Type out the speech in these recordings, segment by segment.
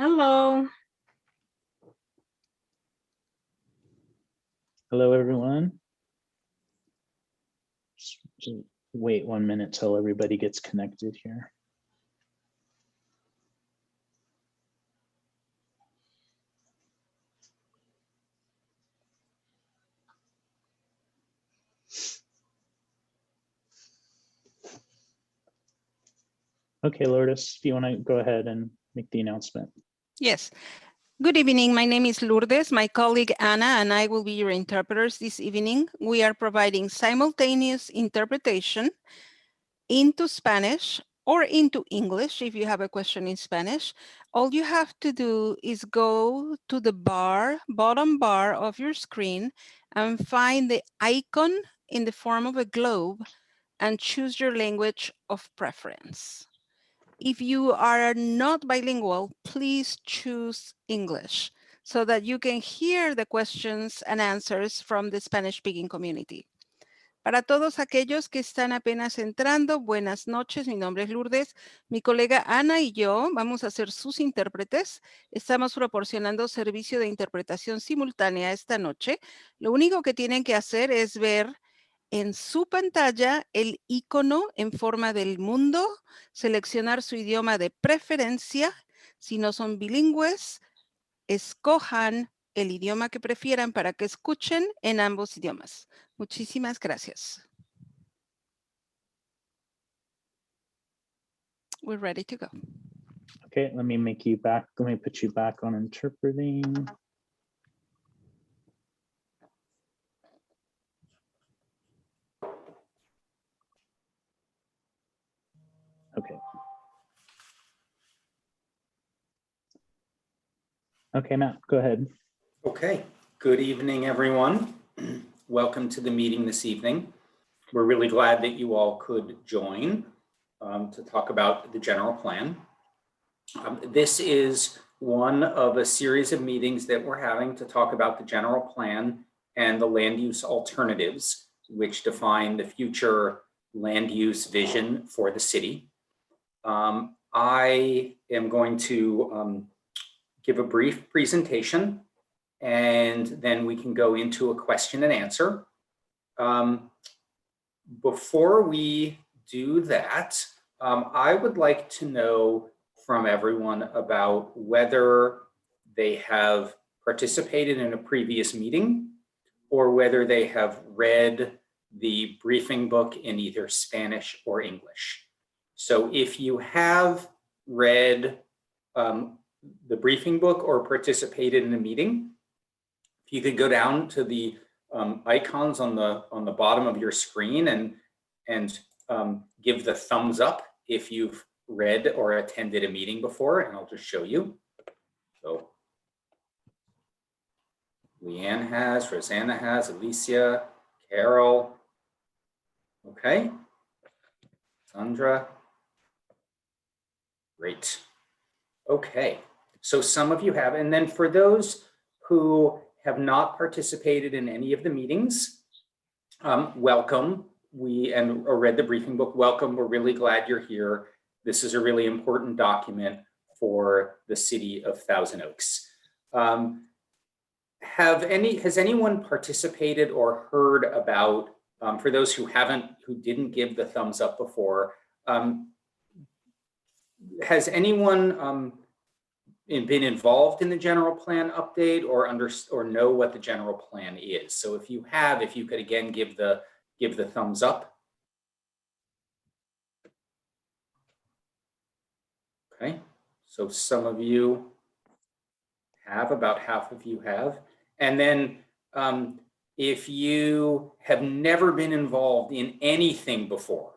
Hello. Hello, everyone. Just wait 1 minute till everybody gets connected here. Okay, Lourdes, do you want to go ahead and make the announcement? Yes. Good evening. My name is Lourdes. My colleague Anna and I will be your interpreters this evening. We are providing simultaneous interpretation into Spanish or into English if you have a question in Spanish. All you have to do is go to the bottom bar of your screen and find the icon in the form of a globe and choose your language of preference. If you are not bilingual, please choose English so that you can hear the questions and answers from the Spanish-speaking community. Para todos aquellos que están apenas entrando, buenas noches, mi nombre es Lourdes. Mi colega Ana y yo vamos a ser sus intérpretes. Estamos proporcionando servicio de interpretación simultánea esta noche. Lo único que tienen que hacer es ver en su pantalla el icono en forma del mundo, seleccionar su idioma de preferencia. Si no son bilingües, escojan el idioma que prefieran para que escuchen en ambos idiomas. Muchísimas gracias. We're ready to go. Okay, let me put you back on interpreting. Okay. Okay, Matt, go ahead. Okay, good evening, everyone. Welcome to the meeting this evening. We're really glad that you all could join to talk about the general plan. This is one of a series of meetings that we're having to talk about the general plan and the land use alternatives, which define the future land use vision for the city. I am going to give a brief presentation, and then we can go into a question and answer. Before we do that, I would like to know from everyone about whether they have participated in a previous meeting or whether they have read the briefing book in either Spanish or English. So if you have read the briefing book or participated in a meeting, if you could go down to the icons on the bottom of your screen and give the thumbs up if you've read or attended a meeting before, and I'll just show you. So Leanne has, Rosanna has, Alicia, Carol, okay, Sandra, great. Okay, so some of you have, and then for those who have not participated in any of the meetings, welcome. Or read the briefing book, welcome. We're really glad you're here. This is a really important document for the city of Thousand Oaks. Has anyone participated or heard about, for those who didn't give the thumbs up before, has anyone been involved in the general plan update or know what the general plan is? So if you could again give the thumbs up. Okay, so some of you have, about half of you have. And then if you have never been involved in anything before,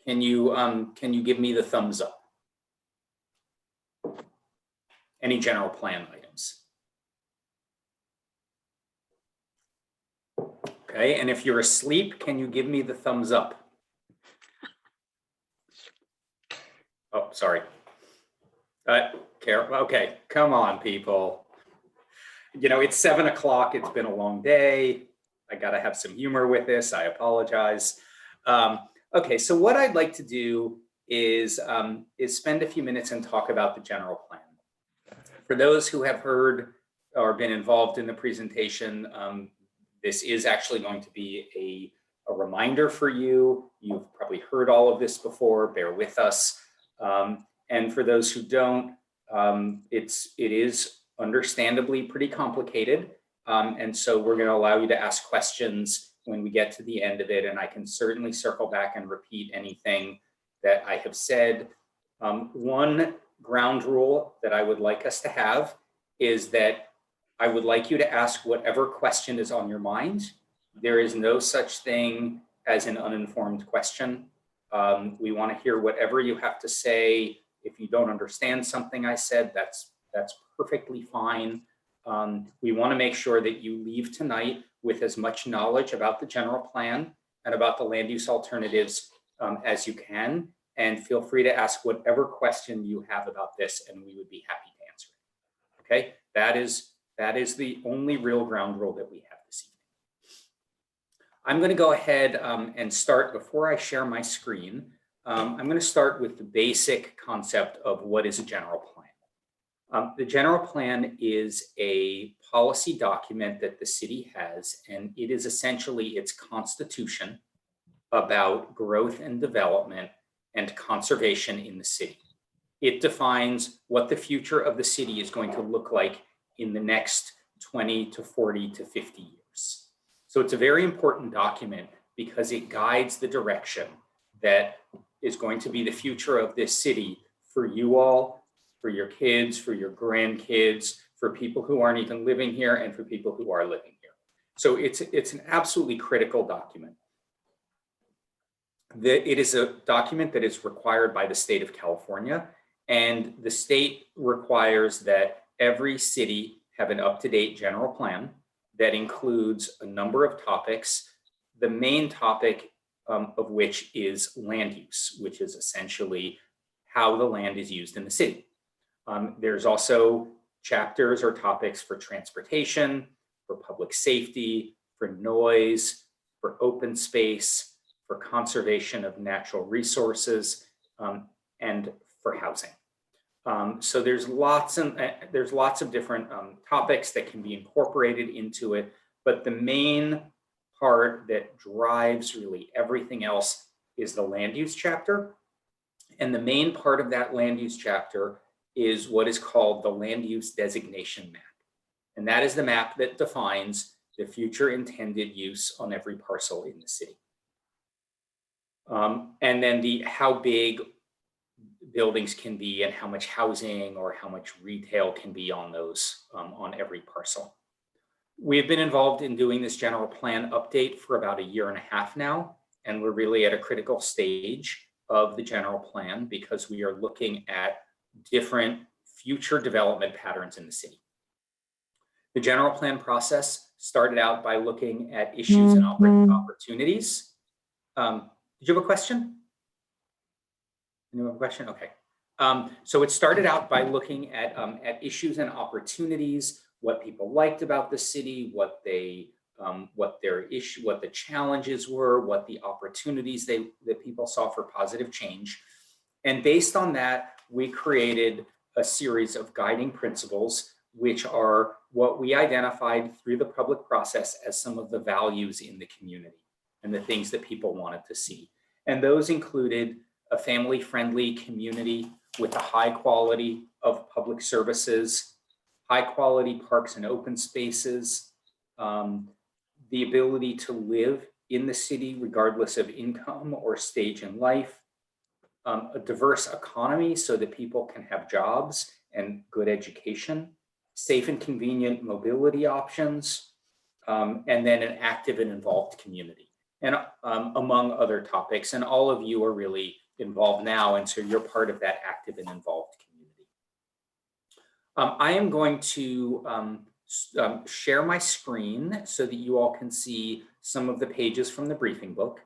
can you give me the thumbs up? Any general plan items? Okay, and if you're asleep, can you give me the thumbs up? Oh, sorry. Carol, okay, come on, people. You know, it's 7 o'clock, it's been a long day. I gotta have some humor with this, I apologize. Okay, so what I'd like to do is spend a few minutes and talk about the general plan. For those who have heard or been involved in the presentation, this is actually going to be a reminder for you. You've probably heard all of this before, bear with us. And for those who don't, it is understandably pretty complicated. And so we're going to allow you to ask questions when we get to the end of it. And I can certainly circle back and repeat anything that I have said. One ground rule that I would like us to have is that I would like you to ask whatever question is on your mind. There is no such thing as an uninformed question. We want to hear whatever you have to say. If you don't understand something I said, that's perfectly fine. We want to make sure that you leave tonight with as much knowledge about the general plan and about the land use alternatives as you can. And feel free to ask whatever question you have about this, and we would be happy to answer it. Okay, that is the only real ground rule that we have this evening. I'm going to go ahead and start before I share my screen. I'm going to start with the basic concept of what is a general plan. The general plan is a policy document that the city has, and it is essentially its constitution about growth and development and conservation in the city. It defines what the future of the city is going to look like in the next 20 to 40 to 50 years. So it's a very important document because it guides the direction that is going to be the future of this city for you all, for your kids, for your grandkids, for people who aren't even living here, and for people who are living here. So it's an absolutely critical document. It is a document that is required by the state of California, and the state requires that every city have an up-to-date general plan that includes a number of topics, the main topic of which is land use, which is essentially how the land is used in the city. There's also chapters or topics for transportation, for public safety, for noise, for open space, for conservation of natural resources, and for housing. So there's lots of different topics that can be incorporated into it, but the main part that drives really everything else is the land use chapter. And the main part of that land use chapter is what is called the Land Use Designation Map. And that is the map that defines the future intended use on every parcel in the city. And then how big buildings can be and how much housing or how much retail can be on those, on every parcel. We have been involved in doing this general plan update for about 1.5 years now, and we're really at a critical stage of the general plan because we are looking at different future development patterns in the city. The general plan process started out by looking at issues and opportunities. Did you have a question? You have a question? Okay. So it started out by looking at issues and opportunities, what people liked about the city, what the challenges were, what the opportunities that people saw for positive change. And based on that, we created a series of guiding principles, which are what we identified through the public process as some of the values in the community and the things that people wanted to see. And those included a family-friendly community with a high quality of public services, high quality parks and open spaces, the ability to live in the city regardless of income or stage in life, a diverse economy so that people can have jobs and good education, safe and convenient mobility options, and then an active and involved community, and among other topics. And all of you are really involved now, and so you're part of that active and involved community. I am going to share my screen so that you all can see some of the pages from the briefing book,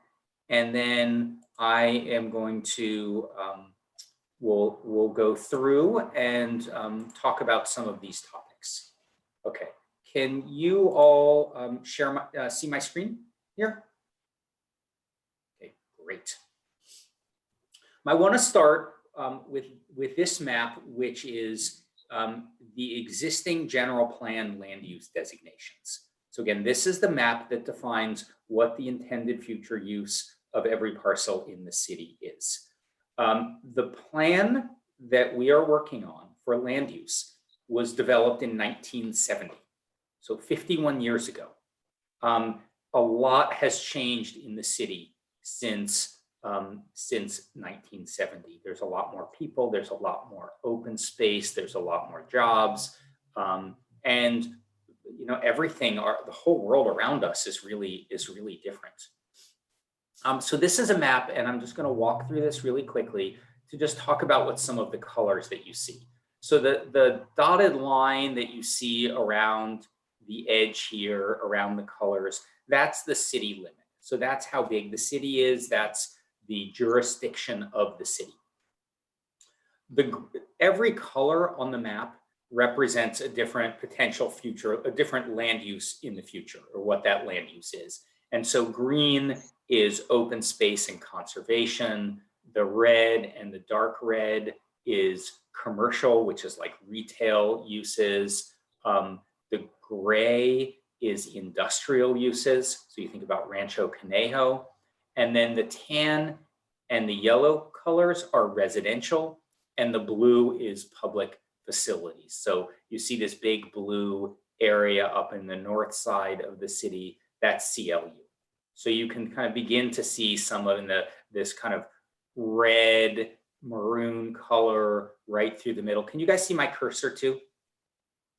and then I am going to we'll go through and talk about some of these topics. Okay, can you all share see my screen here? Okay, great. I want to start with this map, which is the existing general plan land use designations. So again, this is the map that defines what the intended future use of every parcel in the city is. The plan that we are working on for land use was developed in 1970, so 51 years ago. A lot has changed in the city since 1970. There's a lot more people, there's a lot more open space, there's a lot more jobs, and you know, everything, the whole world around us is really different. So this is a map, and I'm just going to walk through this really quickly to just talk about what some of the colors that you see. So the dotted line that you see around the edge here, around the colors, that's the city limit. So that's how big the city is. That's the jurisdiction of the city. Every color on the map represents a different potential future, a different land use in the future, or what that land use is. And so green is open space and conservation. The red and the dark red is commercial, which is like retail uses. The gray is industrial uses. So you think about Rancho Canejo. And then the tan and the yellow colors are residential, and the blue is public facilities. So you see this big blue area up in the north side of the city, that's CLU. So you can kind of begin to see some of this kind of red maroon color right through the middle. Can you guys see my cursor too?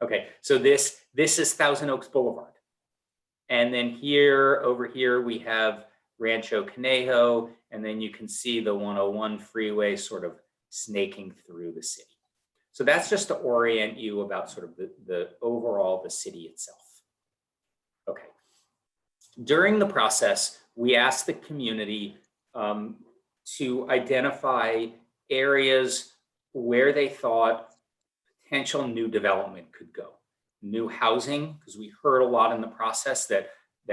Okay, so this is Thousand Oaks Boulevard. And then here, over here, we have Rancho Canejo, and then you can see the 101 freeway sort of snaking through the city. So that's just to orient you about sort of the overall, the city itself. Okay. During the process, we asked the community to identify areas where they thought potential new development could go. New housing, because we heard a lot in the process that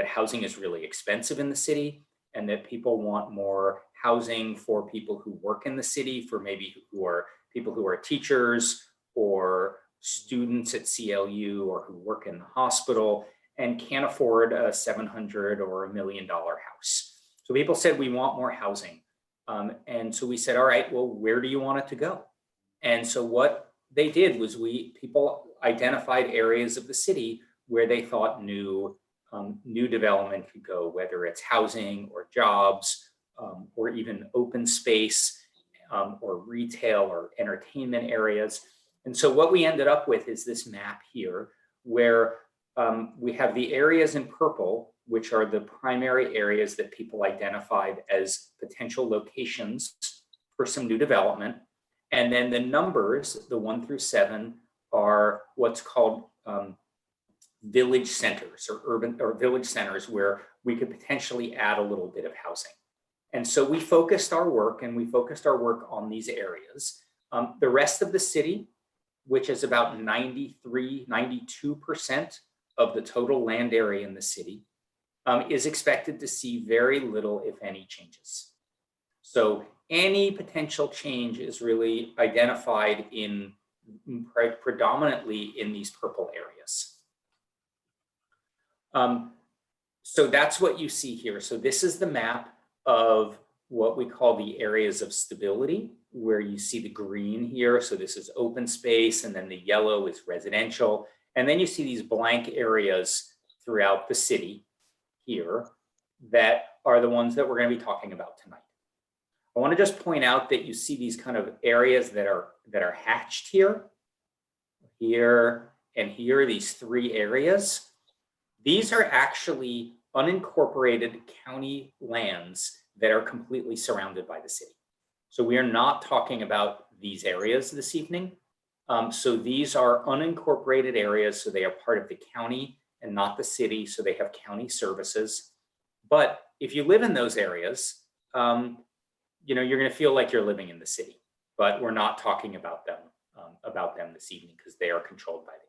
housing is really expensive in the city, and that people want more housing for people who work in the city, for maybe people who are teachers or students at CLU or who work in the hospital and can't afford a $700,000 or $1 million house. So people said, we want more housing. And so we said, all right, well, where do you want it to go? And so what they did was people identified areas of the city where they thought new development could go, whether it's housing or jobs, or even open space, or retail or entertainment areas. And so what we ended up with is this map here, where we have the areas in purple, which are the primary areas that people identified as potential locations for some new development. And then the numbers, the 1 through 7, are what's called village centers, or urban or village centers, where we could potentially add a little bit of housing. And so we focused our work on these areas. The rest of the city, which is about 92% of the total land area in the city, is expected to see very little, if any, changes. So any potential change is really identified predominantly in these purple areas. So that's what you see here. So this is the map of what we call the areas of stability, where you see the green here. So this is open space, and then the yellow is residential. And then you see these blank areas throughout the city here that are the ones that we're going to be talking about tonight. I want to just point out that you see these kind of areas that are hatched here, and here, these 3 areas. These are actually unincorporated county lands that are completely surrounded by the city. So we are not talking about these areas this evening. So these are unincorporated areas, so they are part of the county and not the city, so they have county services. But if you live in those areas, you're going to feel like you're living in the city, but we're not talking about them this evening because they are controlled by the county.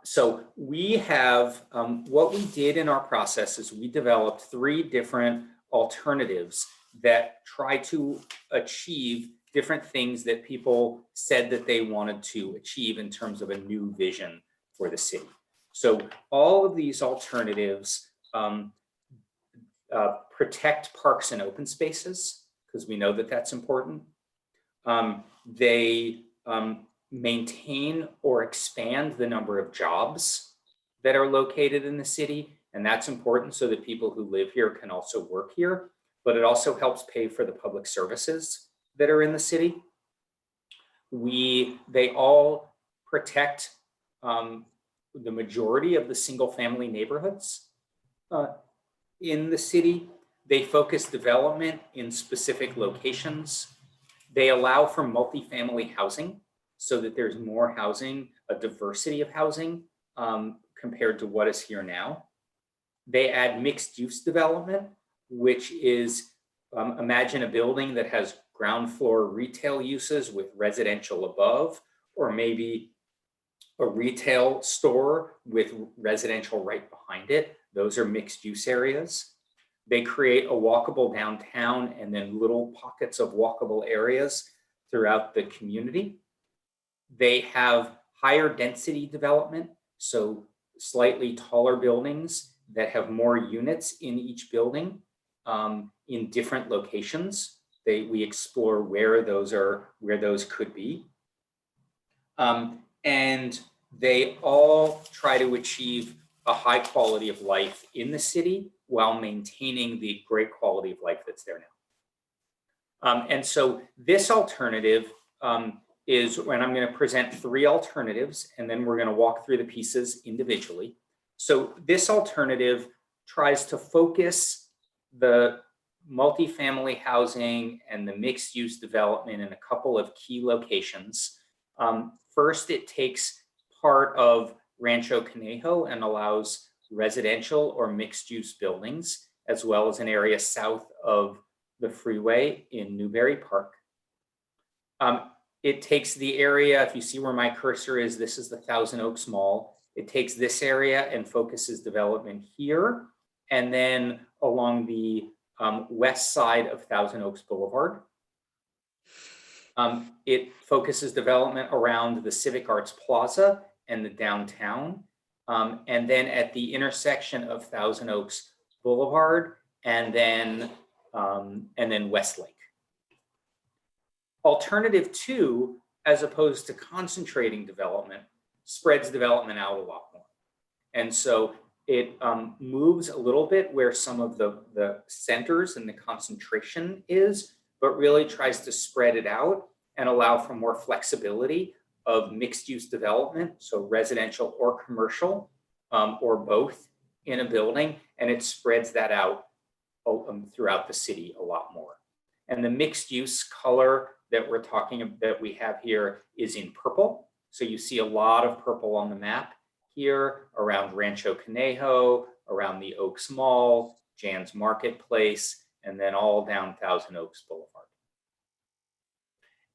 So we have, what we did in our process is we developed 3 different alternatives that try to achieve different things that people said that they wanted to achieve in terms of a new vision for the city. So all of these alternatives protect parks and open spaces, because we know that that's important. They maintain or expand the number of jobs that are located in the city, and that's important so that people who live here can also work here, but it also helps pay for the public services that are in the city. They all protect the majority of the single family neighborhoods in the city. They focus development in specific locations. They allow for multifamily housing so that there's more housing, a diversity of housing compared to what is here now. They add mixed use development, which is, imagine a building that has ground floor retail uses with residential above, or maybe a retail store with residential right behind it. Those are mixed use areas. They create a walkable downtown and then little pockets of walkable areas throughout the community. They have higher density development, so slightly taller buildings that have more units in each building in different locations. We explore where those could be. And they all try to achieve a high quality of life in the city while maintaining the great quality of life that's there now. And so this alternative is when I'm going to present 3 alternatives, and then we're going to walk through the pieces individually. So this alternative tries to focus the multifamily housing and the mixed use development in a couple of key locations. First, it takes part of Rancho Canejo and allows residential or mixed use buildings, as well as an area south of the freeway in Newberry Park. It takes the area, if you see where my cursor is, this is the Thousand Oaks Mall. It takes this area and focuses development here, and then along the west side of Thousand Oaks Boulevard. It focuses development around the Civic Arts Plaza and the downtown, and then at the intersection of Thousand Oaks Boulevard and then Westlake. Alternative 2, as opposed to concentrating development, spreads development out a lot more. And so it moves a little bit where some of the centers and the concentration is, but really tries to spread it out and allow for more flexibility of mixed use development, so residential or commercial, or both in a building, and it spreads that out throughout the city a lot more. And the mixed use color that we have here is in purple. So you see a lot of purple on the map here around Rancho Canejo, around the Oaks Mall, Jan's Marketplace, and then all down Thousand Oaks Boulevard.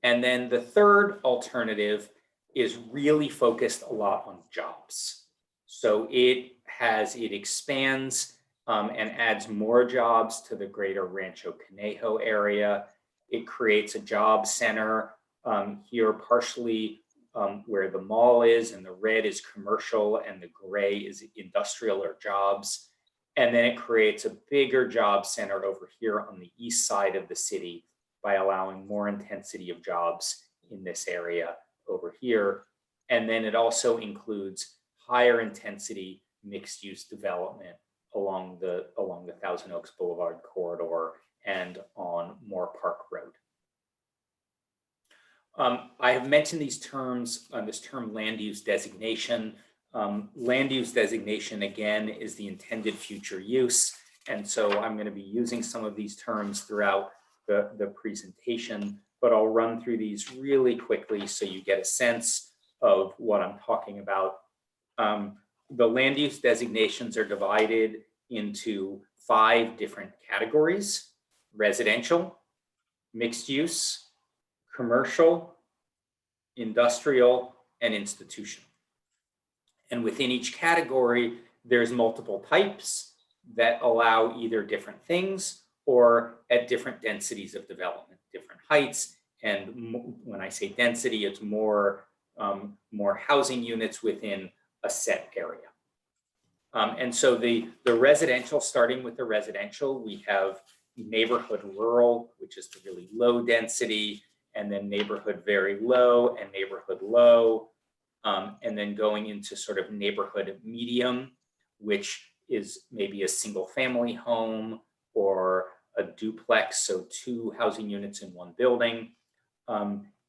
And then the third alternative is really focused a lot on jobs. So it expands and adds more jobs to the greater Rancho Canejo area. It creates a job center here, partially where the mall is, and the red is commercial and the gray is industrial or jobs. And then it creates a bigger job center over here on the east side of the city by allowing more intensity of jobs in this area over here. And then it also includes higher intensity mixed use development along the Thousand Oaks Boulevard corridor and on Moore Park Road. I have mentioned these terms, this term land use designation. Land use designation, again, is the intended future use. And so I'm going to be using some of these terms throughout the presentation, but I'll run through these really quickly so you get a sense of what I'm talking about. The land use designations are divided into 5 different categories: residential, mixed use, commercial, industrial, and institutional. And within each category, there's multiple types that allow either different things or at different densities of development, different heights when I say density, it's more housing units within a set area. And so the residential, starting with the residential, we have neighborhood rural, which is the really low density, and then neighborhood very low and neighborhood low, and then going into sort of neighborhood medium, which is maybe a single family home or a duplex, so 2 housing units in 1 building.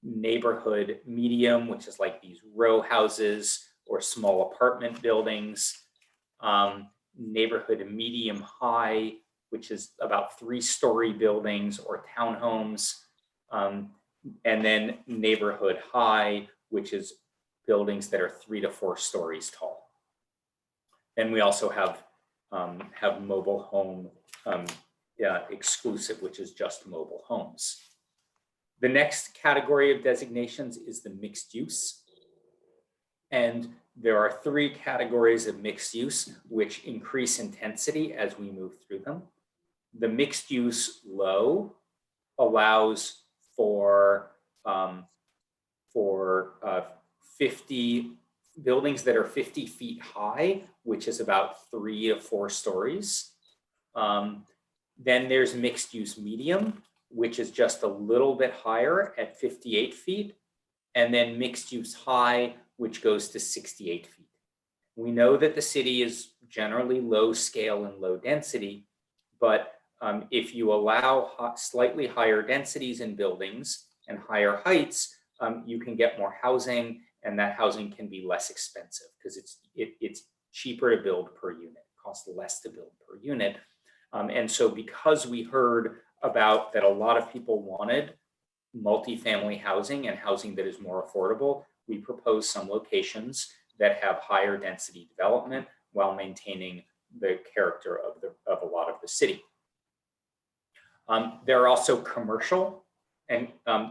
Neighborhood medium, which is like these row houses or small apartment buildings. Neighborhood medium high, which is about 3-story buildings or townhomes. And then neighborhood high, which is buildings that are 3 to 4 stories tall. Then we also have mobile home exclusive, which is just mobile homes. The next category of designations is the mixed use. And there are 3 categories of mixed use, which increase intensity as we move through them. The mixed use low allows for 50 buildings that are 50 feet high, which is about 3 to 4 stories. Then there's mixed use medium, which is just a little bit higher at 58 feet. And then mixed use high, which goes to 68 feet. We know that the city is generally low scale and low density, but if you allow slightly higher densities in buildings and higher heights, you can get more housing, and that housing can be less expensive because it's cheaper to build per unit, costs less to build per unit. And so because we heard about that a lot of people wanted multifamily housing and housing that is more affordable, we propose some locations that have higher density development while maintaining the character of a lot of the city. There are also commercial and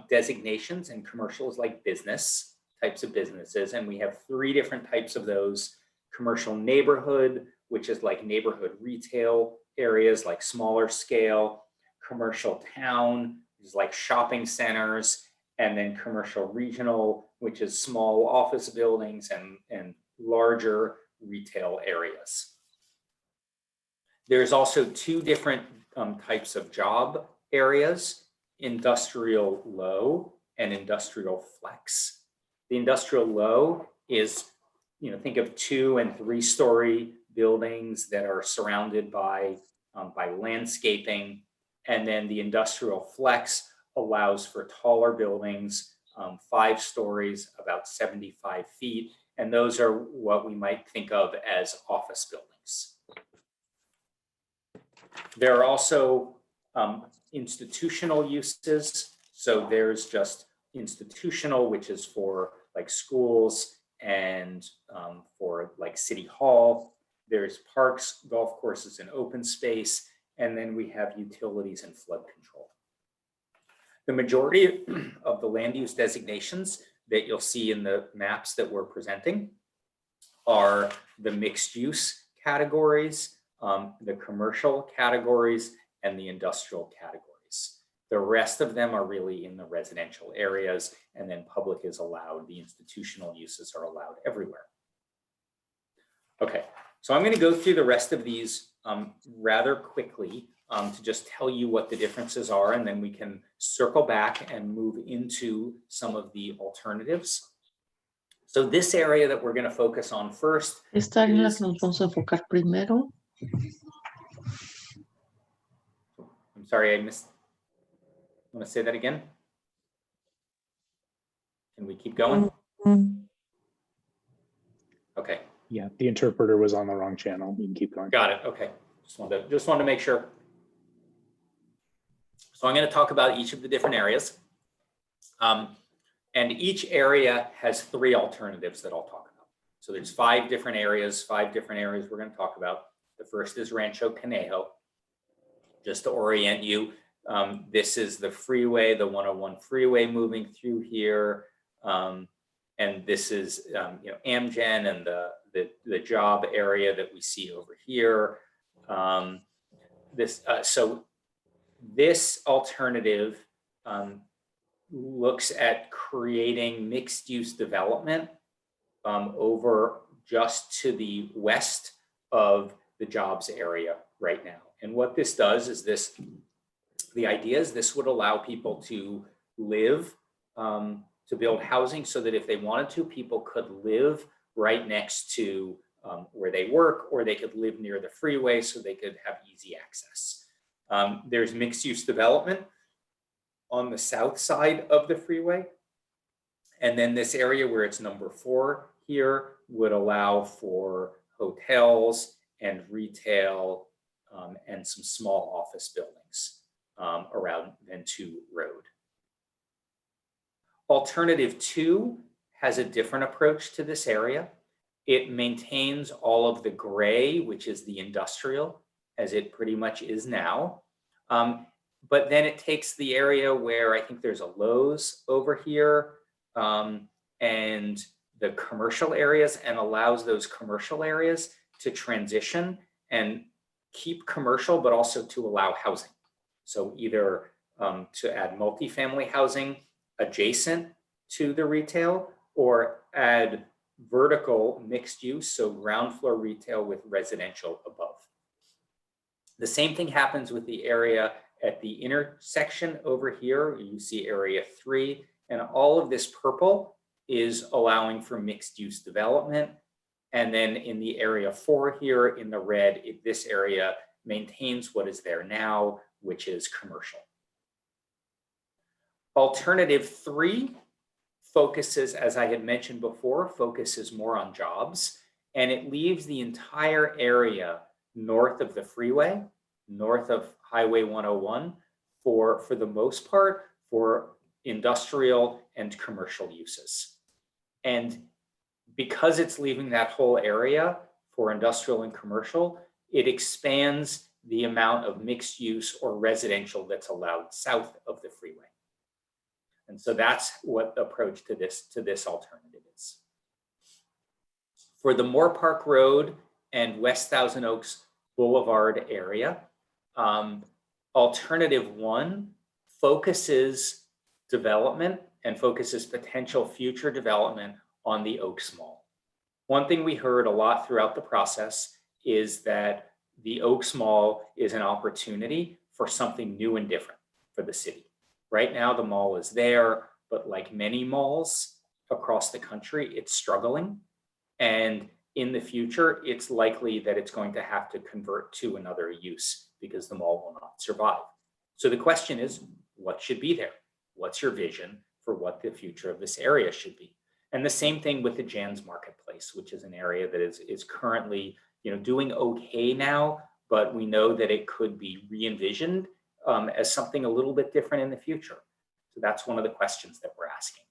designations, and commercial is like business, types of businesses. And we have 3 different types of those. Commercial neighborhood, which is like neighborhood retail areas, like smaller scale. Commercial town, which is like shopping centers. And then commercial regional, which is small office buildings and larger retail areas. There's also 2 different types of job areas, industrial low and industrial flex. The industrial low is, think of 2 and 3 story buildings that are surrounded by landscaping. And then the industrial flex allows for taller buildings, 5 stories, about 75 feet. And those are what we might think of as office buildings. There are also institutional uses. So there's just institutional, which is for like schools and for like city hall. There's parks, golf courses, and open space. And then we have utilities and flood control. The majority of the land use designations that you'll see in the maps that we're presenting are the mixed use categories, the commercial categories, and the industrial categories. The rest of them are really in the residential areas, and then public is allowed. The institutional uses are allowed everywhere. Okay, so I'm going to go through the rest of these rather quickly to just tell you what the differences are, and then we can circle back and move into some of the alternatives. So this area that we're going to focus on first. Esta área en la que nos vamos a enfocar primero. I'm sorry, I missed. Want to say that again? Can we keep going? Okay. Yeah, the interpreter was on the wrong channel. You can keep going. Got it. Okay. Just wanted to make sure. So I'm going to talk about each of the different areas. And each area has 3 alternatives that I'll talk about. So there's 5 different areas we're going to talk about. The first is Rancho Canejo. Just to orient you, this is the freeway, the 101 freeway moving through here. And this is Amgen and the job area that we see over here. So this alternative looks at creating mixed use development over just to the west of the jobs area right now. And what this does is the idea is this would allow people to live, to build housing so that if they wanted to, people could live right next to where they work, or they could live near the freeway so they could have easy access. There's mixed use development on the south side of the freeway. And then this area where it's number 4 here would allow for hotels and retail and some small office buildings around Ventura Road. Alternative 2 has a different approach to this area. It maintains all of the gray, which is the industrial, as it pretty much is now. But then it takes the area where I think there's a Lowe's over here and the commercial areas, and allows those commercial areas to transition and keep commercial, but also to allow housing. So either to add multifamily housing adjacent to the retail, or add vertical mixed use, so ground floor retail with residential above. The same thing happens with the area at the intersection over here. You see area 3, and all of this purple is allowing for mixed use development. And then in the area 4 here in the red, this area maintains what is there now, which is commercial. Alternative 3 focuses, as I had mentioned before, focuses more on jobs, and it leaves the entire area north of the freeway, north of Highway 101, for the most part, for industrial and commercial uses. And because it's leaving that whole area for industrial and commercial, it expands the amount of mixed use or residential that's allowed south of the freeway. And so that's what the approach to this alternative is. For the Moore Park Road and West Thousand Oaks Boulevard area, alternative 1 focuses development and focuses potential future development on the Oaks Mall. One thing we heard a lot throughout the process is that the Oaks Mall is an opportunity for something new and different for the city. Right now, the mall is there, but like many malls across the country, it's struggling. And in the future, it's likely that it's going to have to convert to another use because the mall will not survive. So the question is, what should be there? What's your vision for what the future of this area should be? And the same thing with the Jan's Marketplace, which is an area that is currently, doing okay now, but we know that it could be re-envisioned as something a little bit different in the future. So that's one of the questions that we're asking.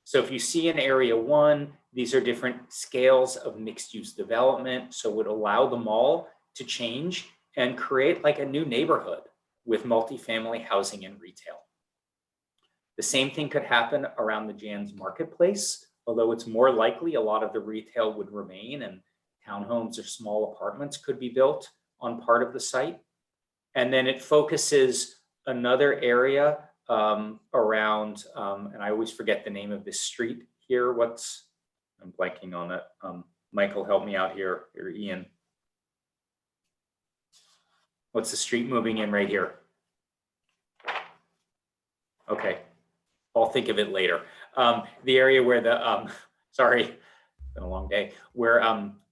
So if you see in area 1, these are different scales of mixed use development. So it would allow the mall to change and create like a new neighborhood with multifamily housing and retail. The same thing could happen around the Jan's Marketplace, although it's more likely a lot of the retail would remain and townhomes or small apartments could be built on part of the site. And then it focuses another area around, and I always forget the name of this street here. I'm blanking on it. Michael, help me out here, or Ian. What's the street moving in right here? Okay, I'll think of it later. The area where the, sorry, it's been a long day, where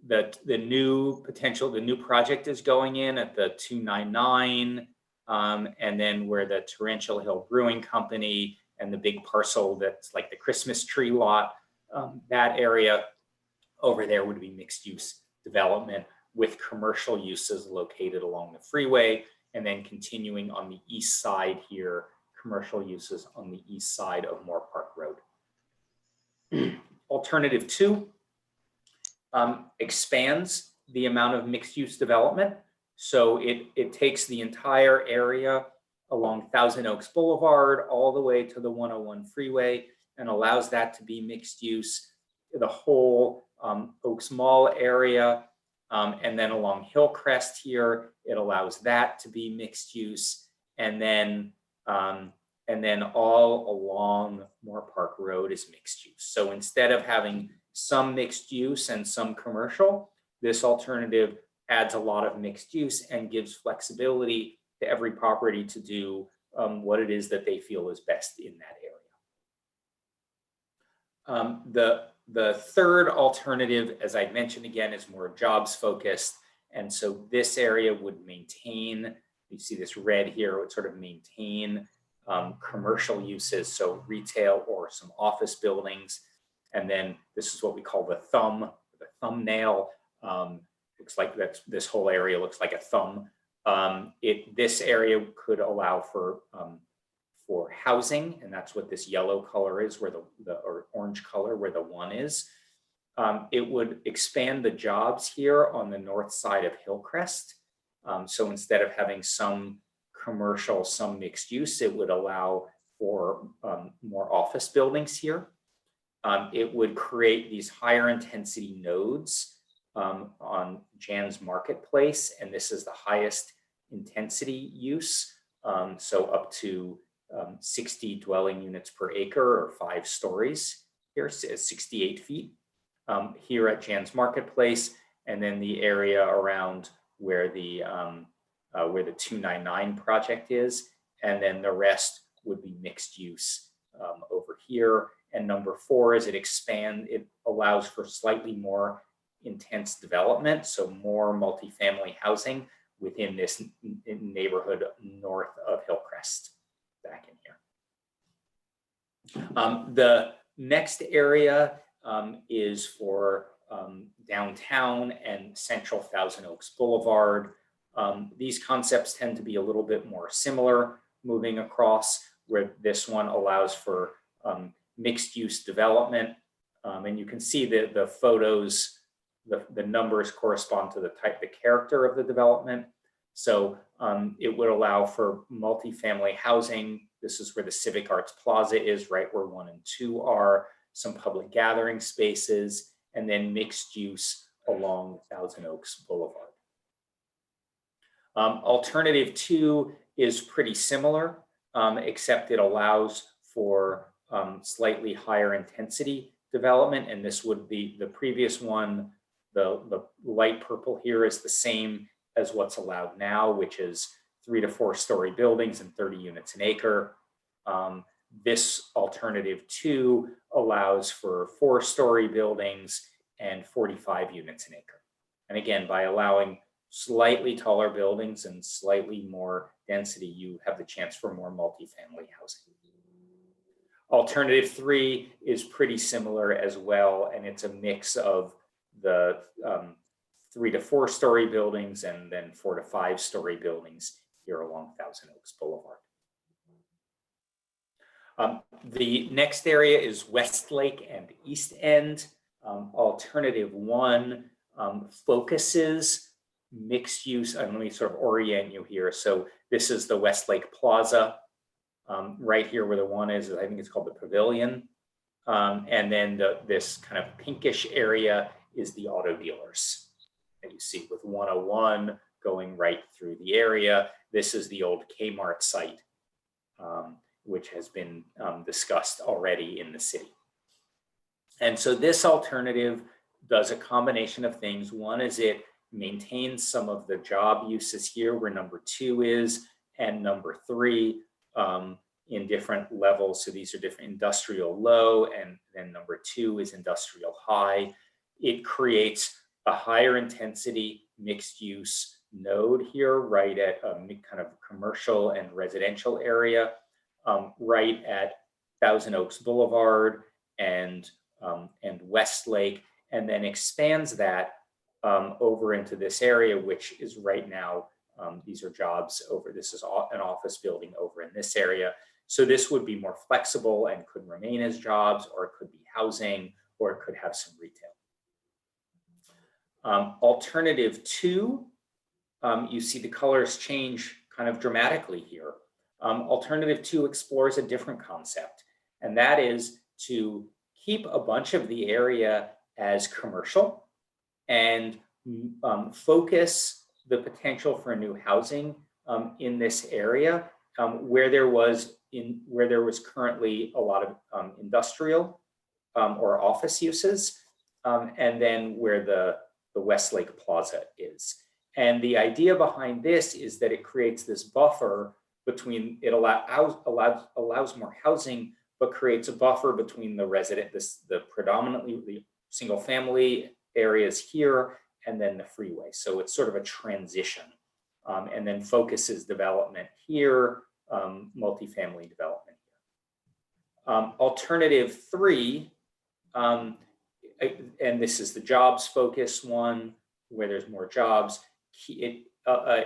the new project is going in at the 299, and then where the Torrential Hill Brewing Company and the big parcel that's like the Christmas tree lot, that area over there would be mixed use development with commercial uses located along the freeway, and then continuing on the east side here, commercial uses on the east side of Moore Park Road. Alternative 2 expands the amount of mixed use development. So it takes the entire area along Thousand Oaks Boulevard all the way to the 101 freeway and allows that to be mixed use, the whole Oaks Mall area, and then along Hillcrest here, it allows that to be mixed use. And then and then all along Moore Park Road is mixed use. So instead of having some mixed use and some commercial, this alternative adds a lot of mixed use and gives flexibility to every property to do what it is that they feel is best in that area. The third alternative, as I mentioned again, is more jobs focused. And so this area would maintain, you see this red here, would sort of maintain commercial uses, so retail or some office buildings. And then this is what we call the thumbnail. Looks like this whole area looks like a thumb. This area could allow for housing, and that's what this yellow color is, where or orange color where the 1 is. It would expand the jobs here on the north side of Hillcrest. So instead of having some commercial, some mixed use, it would allow for more office buildings here. It would create these higher intensity nodes on Jan's Marketplace, and this is the highest intensity use. So up to 60 dwelling units per acre, or 5 stories here, 68 feet here at Jan's Marketplace, and then the area around where the 299 project is, and then the rest would be mixed use over here. And number 4 is it allows for slightly more intense development, so more multifamily housing within this neighborhood north of Hillcrest, back in here. The next area is for downtown and central Thousand Oaks Boulevard. These concepts tend to be a little bit more similar moving across, where this one allows for mixed use development. And you can see the photos, the numbers correspond to the character of the development. So it would allow for multifamily housing. This is where the Civic Arts Plaza is, right where 1 and 2 are, some public gathering spaces, and then mixed use along Thousand Oaks Boulevard. Alternative 2 is pretty similar, except it allows for slightly higher intensity development. And this would be the previous one. The light purple here is the same as what's allowed now, which is 3 to 4 story buildings and 30 units an acre. This alternative 2 allows for 4 story buildings and 45 units an acre. And again, by allowing slightly taller buildings and slightly more density, you have the chance for more multifamily housing. Alternative 3 is pretty similar as well, and it's a mix of the 3 to 4 story buildings and then 4 to 5 story buildings here along Thousand Oaks Boulevard. The next area is Westlake and East End. Alternative 1 focuses mixed use. And let me sort of orient you here. So this is the Westlake Plaza. Right here where the 1 is, I think it's called the Pavilion. And then this kind of pinkish area is the auto dealers that you see, with 101 going right through the area. This is the old Kmart site, which has been discussed already in the city. And so this alternative does a combination of things. One is it maintains some of the job uses here where number 2 is, and number 3 in different levels. So these are different: industrial low, and then number 2 is industrial high. It creates a higher intensity mixed use node here, right at a kind of commercial and residential area, right at Thousand Oaks Boulevard and Westlake, and then expands that over into this area, which is right now, these are jobs over, this is an office building over in this area. So this would be more flexible and could remain as jobs, or it could be housing, or it could have some retail. Alternative 2, you see the colors change kind of dramatically here. Alternative 2 explores a different concept, and that is to keep a bunch of the area as commercial and focus the potential for new housing in this area where there was currently a lot of industrial or office uses, and then where the Westlake Plaza is. And the idea behind this is that it creates this buffer between, it allows more housing, but creates a buffer between the predominantly the single family areas here and then the freeway. So it's sort of a transition, and then focuses development here, multifamily development here. Alternative 3, and this is the jobs focus one, where there's more jobs. It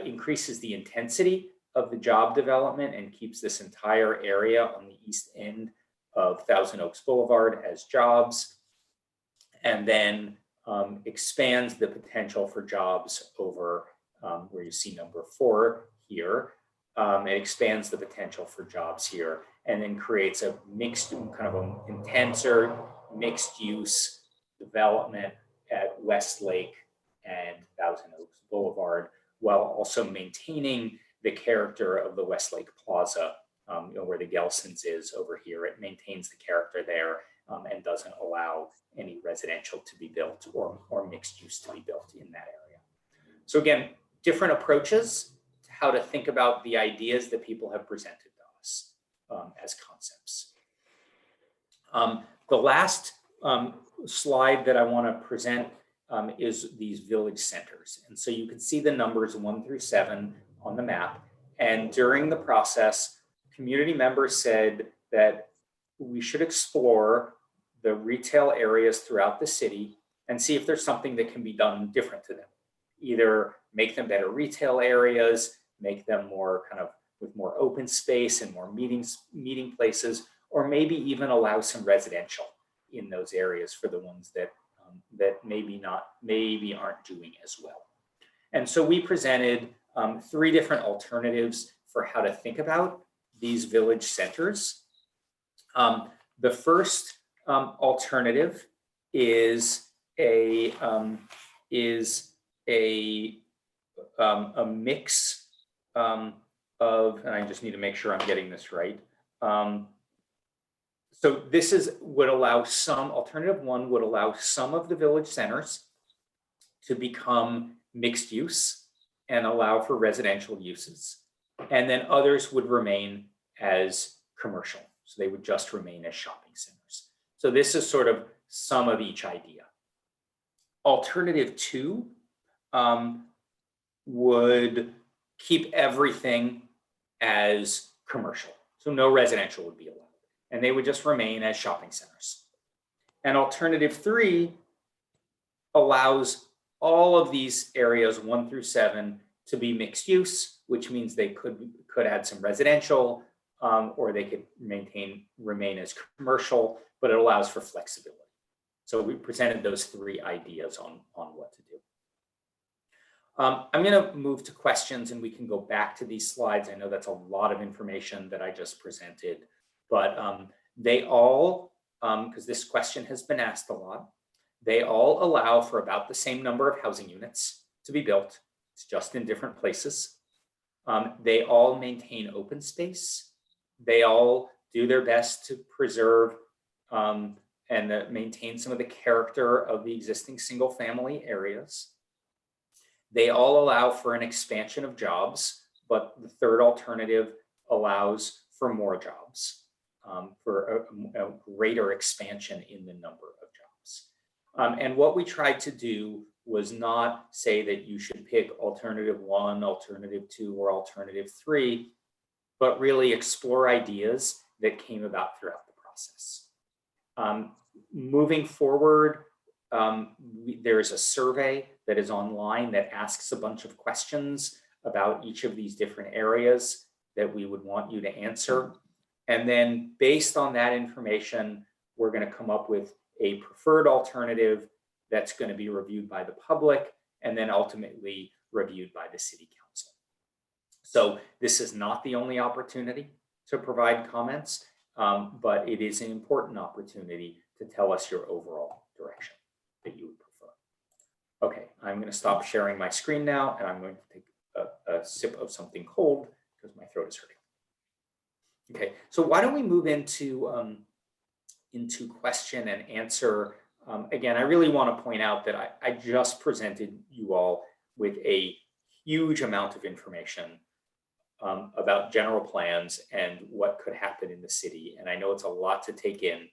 increases the intensity of the job development and keeps this entire area on the east end of Thousand Oaks Boulevard as jobs, and then expands the potential for jobs over where you see number 4 here. It expands the potential for jobs here, and then creates a mixed, kind of an intenser mixed use development at Westlake and Thousand Oaks Boulevard, while also maintaining the character of the Westlake Plaza, where the Gelson's is over here. It maintains the character there, and doesn't allow any residential to be built or mixed use to be built in that area. So again, different approaches to how to think about the ideas that people have presented to us as concepts. The last slide that I want to present is these village centers. And so you can see the numbers 1 through 7 on the map. And during the process, community members said that we should explore the retail areas throughout the city and see if there's something that can be done different to them. Either make them better retail areas, make them more kind of with more open space and more meeting places, or maybe even allow some residential in those areas for the ones that maybe aren't doing as well. And so we presented 3 different alternatives for how to think about these village centers. The first alternative is a mix of, and I just need to make sure I'm getting this right. So this would allow alternative 1 would allow some of the village centers to become mixed use and allow for residential uses. And then others would remain as commercial. So they would just remain as shopping centers. So this is sort of some of each idea. Alternative 2 would keep everything as commercial. So no residential would be allowed, and they would just remain as shopping centers. And alternative 3 allows all of these areas 1 through 7 to be mixed use, which means they could add some residential, or they could remain as commercial, but it allows for flexibility. So we presented those 3 ideas on what to do. I'm going to move to questions, and we can go back to these slides. I know that's a lot of information that I just presented, but they all, because this question has been asked a lot, they all allow for about the same number of housing units to be built. It's just in different places. They all maintain open space. They all do their best to preserve and maintain some of the character of the existing single family areas. They all allow for an expansion of jobs, but the third alternative allows for more jobs, for a greater expansion in the number of jobs. And what we tried to do was not say that you should pick alternative 1, alternative 2, or alternative 3, but really explore ideas that came about throughout the process. Moving forward, there's a survey that is online that asks a bunch of questions about each of these different areas that we would want you to answer. And then based on that information, we're going to come up with a preferred alternative that's going to be reviewed by the public and then ultimately reviewed by the city council. So this is not the only opportunity to provide comments, but it is an important opportunity to tell us your overall direction that you would prefer. Okay, I'm going to stop sharing my screen now, and I'm going to take a sip of something cold because my throat is hurting. Okay, so why don't we move into question and answer. Again, I really want to point out that I just presented you all with a huge amount of information about general plans and what could happen in the city. And I know it's a lot to take in.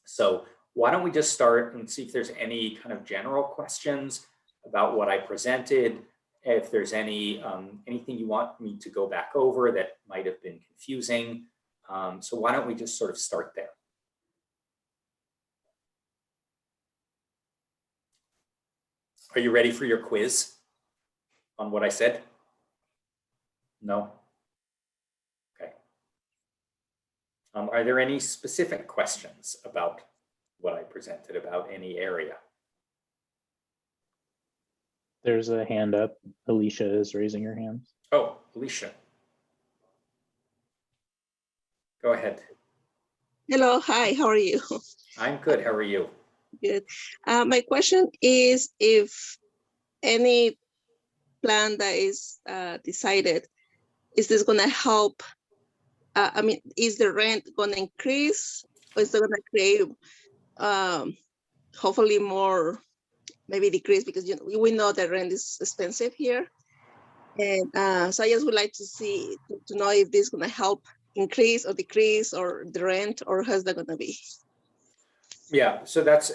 So why don't we just start and see if there's any kind of general questions about what I presented, if there's any anything you want me to go back over that might have been confusing. So why don't we just sort of start there? Are you ready for your quiz on what I said? No? Okay. Are there any specific questions about what I presented, about any area? There's a hand up. Alicia is raising her hand. Oh, Alicia. Go ahead. Hello, hi, how are you? I'm good, how are you? Good. My question is if any plan that is decided, is this gonna help? I mean, is the rent gonna increase or is it gonna create hopefully more, maybe decrease because we know the rent is expensive here. And so I just would like to see, to know if this is gonna help increase or decrease or the rent, or how's that gonna be? Yeah, so that's,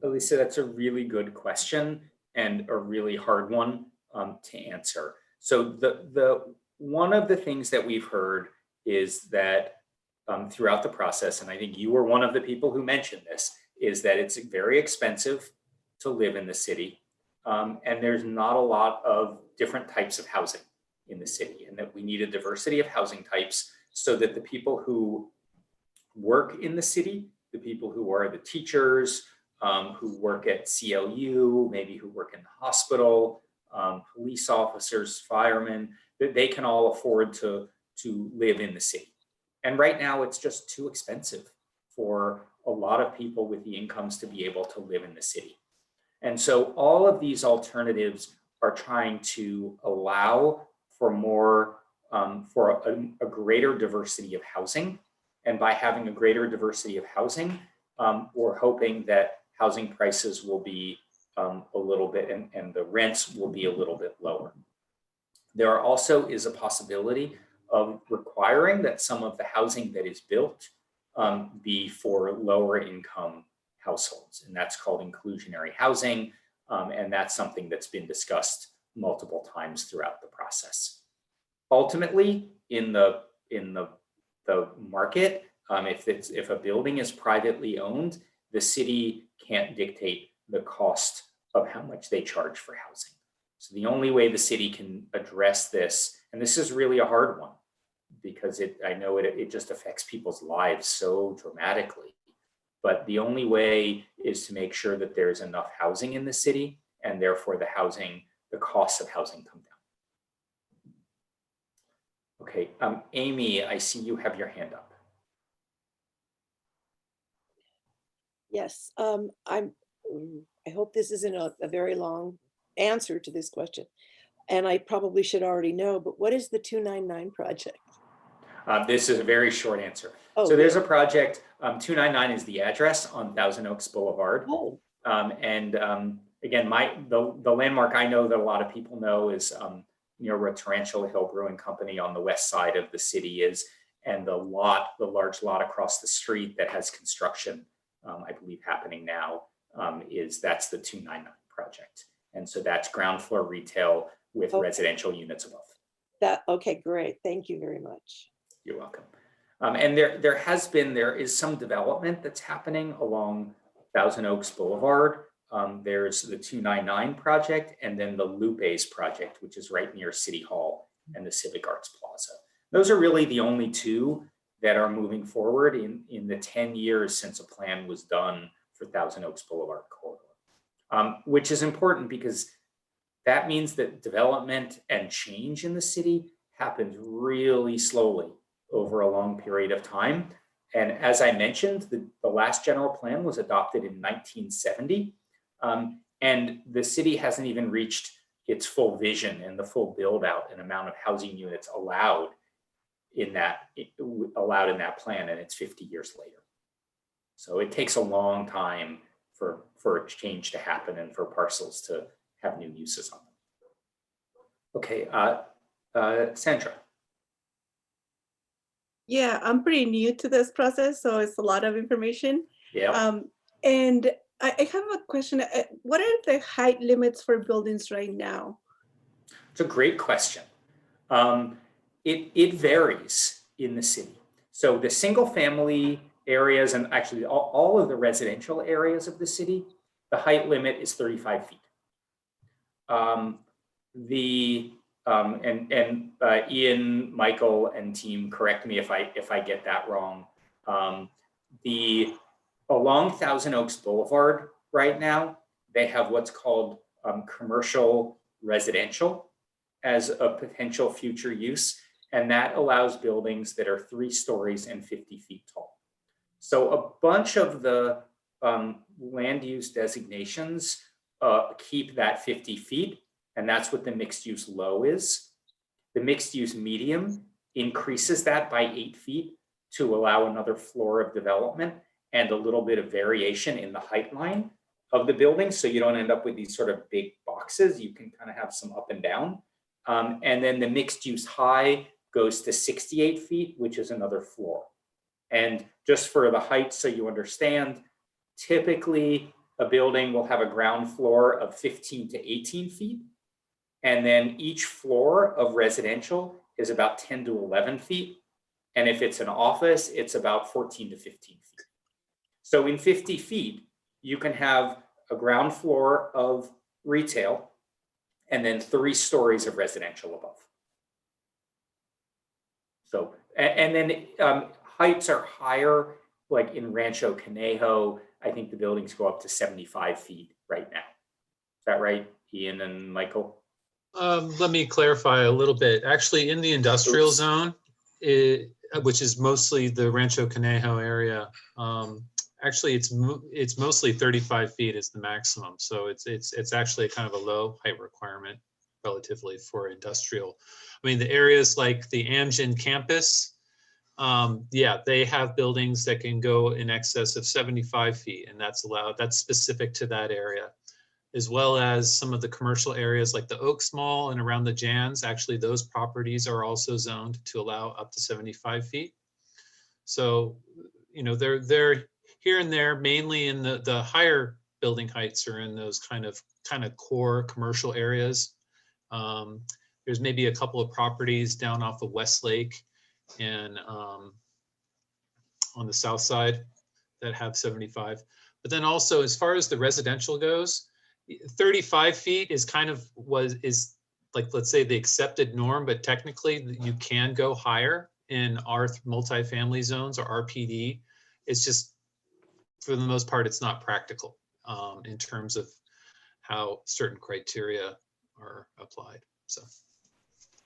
Elisa, that's a really good question and a really hard one to answer. So the one of the things that we've heard is that throughout the process, and I think you were one of the people who mentioned this, is that it's very expensive to live in the city. And there's not a lot of different types of housing in the city, and that we need a diversity of housing types so that the people who work in the city, the people who are the teachers, who work at CLU, maybe who work in the hospital, police officers, firemen, that they can all afford to live in the city. And right now it's just too expensive for a lot of people with the incomes to be able to live in the city. And so all of these alternatives are trying to allow for more, for a greater diversity of housing. And by having a greater diversity of housing, we're hoping that housing prices will be a little bit, and the rents will be a little bit lower. There also is a possibility of requiring that some of the housing that is built be for lower income households, and that's called inclusionary housing, and that's something that's been discussed multiple times throughout the process. Ultimately, in the market, if a building is privately owned, the city can't dictate the cost of how much they charge for housing. So the only way the city can address this, and this is really a hard one, because I know it just affects people's lives so dramatically. But the only way is to make sure that there's enough housing in the city, and therefore the costs of housing come down. Okay, Amy, I see you have your hand up. Yes, I hope this isn't a very long answer to this question, and I probably should already know, but what is the 299 project? This is a very short answer. Oh, so there's a project, 299 is the address on Thousand Oaks Boulevard. Oh. Again, the landmark I know that a lot of people know is near where Rancho Canejo Brewing Company on the west side of the city is, and the large lot across the street that has construction, I believe happening now, that's the 299 project. And so that's ground floor retail with residential units above. Okay, great. Thank you very much. You're welcome. And there is some development that's happening along Thousand Oaks Boulevard. There's the 299 project, and then the Lupe's project, which is right near City Hall and the Civic Arts Plaza. Those are really the only two that are moving forward in the 10 years since a plan was done for Thousand Oaks Boulevard corridor, which is important because that means that development and change in the city happens really slowly over a long period of time. And as I mentioned, the last general plan was adopted in 1970. And the city hasn't even reached its full vision and the full build out and amount of housing units allowed allowed in that plan, and it's 50 years later. So it takes a long time for a change to happen and for parcels to have new uses on them. Okay, Sandra. Yeah, I'm pretty new to this process, so it's a lot of information. Yeah. And I have a question. What are the height limits for buildings right now? It's a great question. It varies in the city. So the single family areas, and actually all of the residential areas of the city, the height limit is 35 feet. Ian, Michael, and team, correct me if I get that wrong. Along Thousand Oaks Boulevard right now, they have what's called commercial residential as a potential future use, and that allows buildings that are 3 stories and 50 feet tall. So a bunch of the land use designations keep that 50 feet, and that's what the mixed use low is. The mixed use medium increases that by 8 feet to allow another floor of development and a little bit of variation in the height line of the building, so you don't end up with these sort of big boxes. You can kind of have some up and down. And then the mixed use high goes to 68 feet, which is another floor. And just for the height, so you understand, typically a building will have a ground floor of 15 to 18 feet. And then each floor of residential is about 10 to 11 feet. And if it's an office, it's about 14 to 15 feet. So in 50 feet, you can have a ground floor of retail and then 3 stories of residential above. So, and then heights are higher, like in Rancho Canejo, I think the buildings go up to 75 feet right now. Is that right, Ian and Michael? Let me clarify a little bit. Actually, in the industrial zone, which is mostly the Rancho Canejo area, actually it's mostly 35 feet is the maximum. So it's actually kind of a low height requirement relatively for industrial. I mean, the areas like the Amgen campus, yeah, they have buildings that can go in excess of 75 feet, and that's allowed. That's specific to that area, as well as some of the commercial areas like the Oaks Mall and around the Jans. Actually, those properties are also zoned to allow up to 75 feet. So, you know, they're here and there, mainly in the higher building heights are in those kind of core commercial areas. There's maybe a couple of properties down off of Westlake and on the south side that have 75. But then also, as far as the residential goes, 35 feet is kind of is like, let's say, the accepted norm, but technically you can go higher in our multifamily zones or RPD. It's just, for the most part, it's not practical in terms of how certain criteria are applied. So,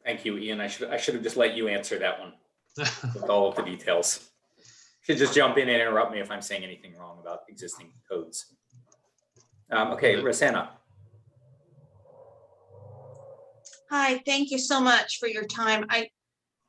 thank you, Ian. I should have just let you answer that one with all of the details. You should just jump in and interrupt me if I'm saying anything wrong about existing codes. Okay, Rosanna. Hi, thank you so much for your time. I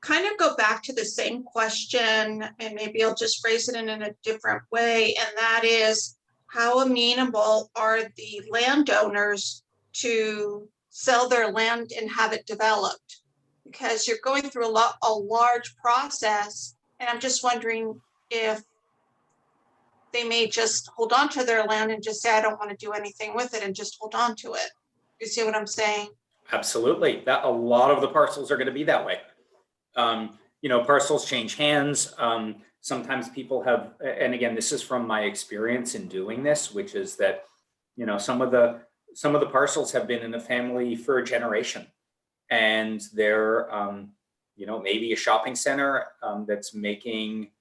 kind of go back to the same question, and maybe I'll just phrase it in a different way, and that is, how amenable are the landowners to sell their land and have it developed? Because you're going through a large process, and I'm just wondering if they may just hold on to their land and just say, I don't want to do anything with it, and just hold on to it. You see what I'm saying? Absolutely. That a lot of the parcels are going to be that way. You know, parcels change hands. Sometimes people have, and again, this is from my experience in doing this, which is that, you know, some of the parcels have been in the family for a generation, and they're, you know, maybe a shopping center that's making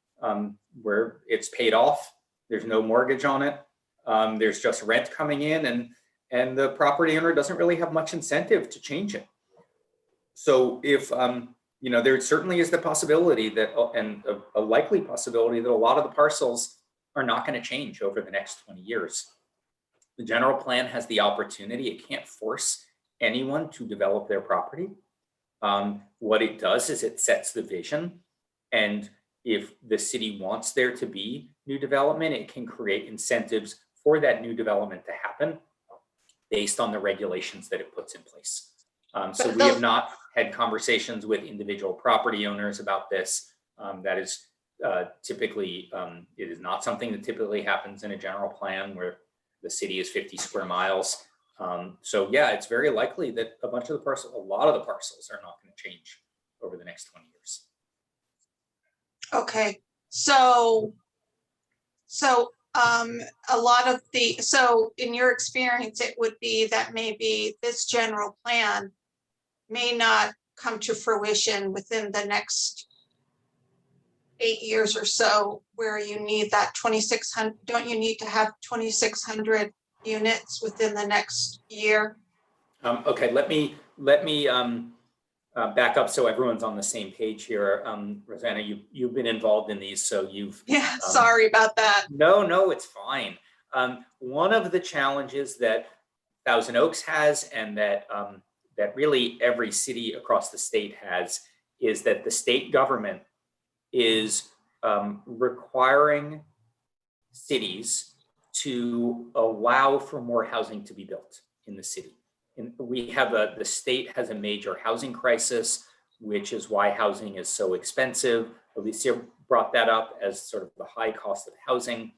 where it's paid off. There's no mortgage on it. There's just rent coming in, and the property owner doesn't really have much incentive to change it. So if, you know, there certainly is the possibility that, and a likely possibility that a lot of the parcels are not going to change over the next 20 years. The general plan has the opportunity. It can't force anyone to develop their property. What it does is it sets the vision. And if the city wants there to be new development, it can create incentives for that new development to happen based on the regulations that it puts in place. So we have not had conversations with individual property owners about this. That is typically, it is not something that typically happens in a general plan where the city is 50 square miles. So yeah, it's very likely that a lot of the parcels are not going to change over the next 20 years. Okay, so a lot of so in your experience, it would be that maybe this general plan may not come to fruition within the next 8 years or so, where you need that 2,600, don't you need to have 2,600 units within the next year? Okay, let me back up so everyone's on the same page here. Rosanna, you've been involved in these, so you've. Yeah, sorry about that. No, it's fine. One of the challenges that Thousand Oaks has, and that really every city across the state has, is that the state government is requiring cities to allow for more housing to be built in the city. And we have the state has a major housing crisis, which is why housing is so expensive. Alicia brought that up as sort of the high cost of housing.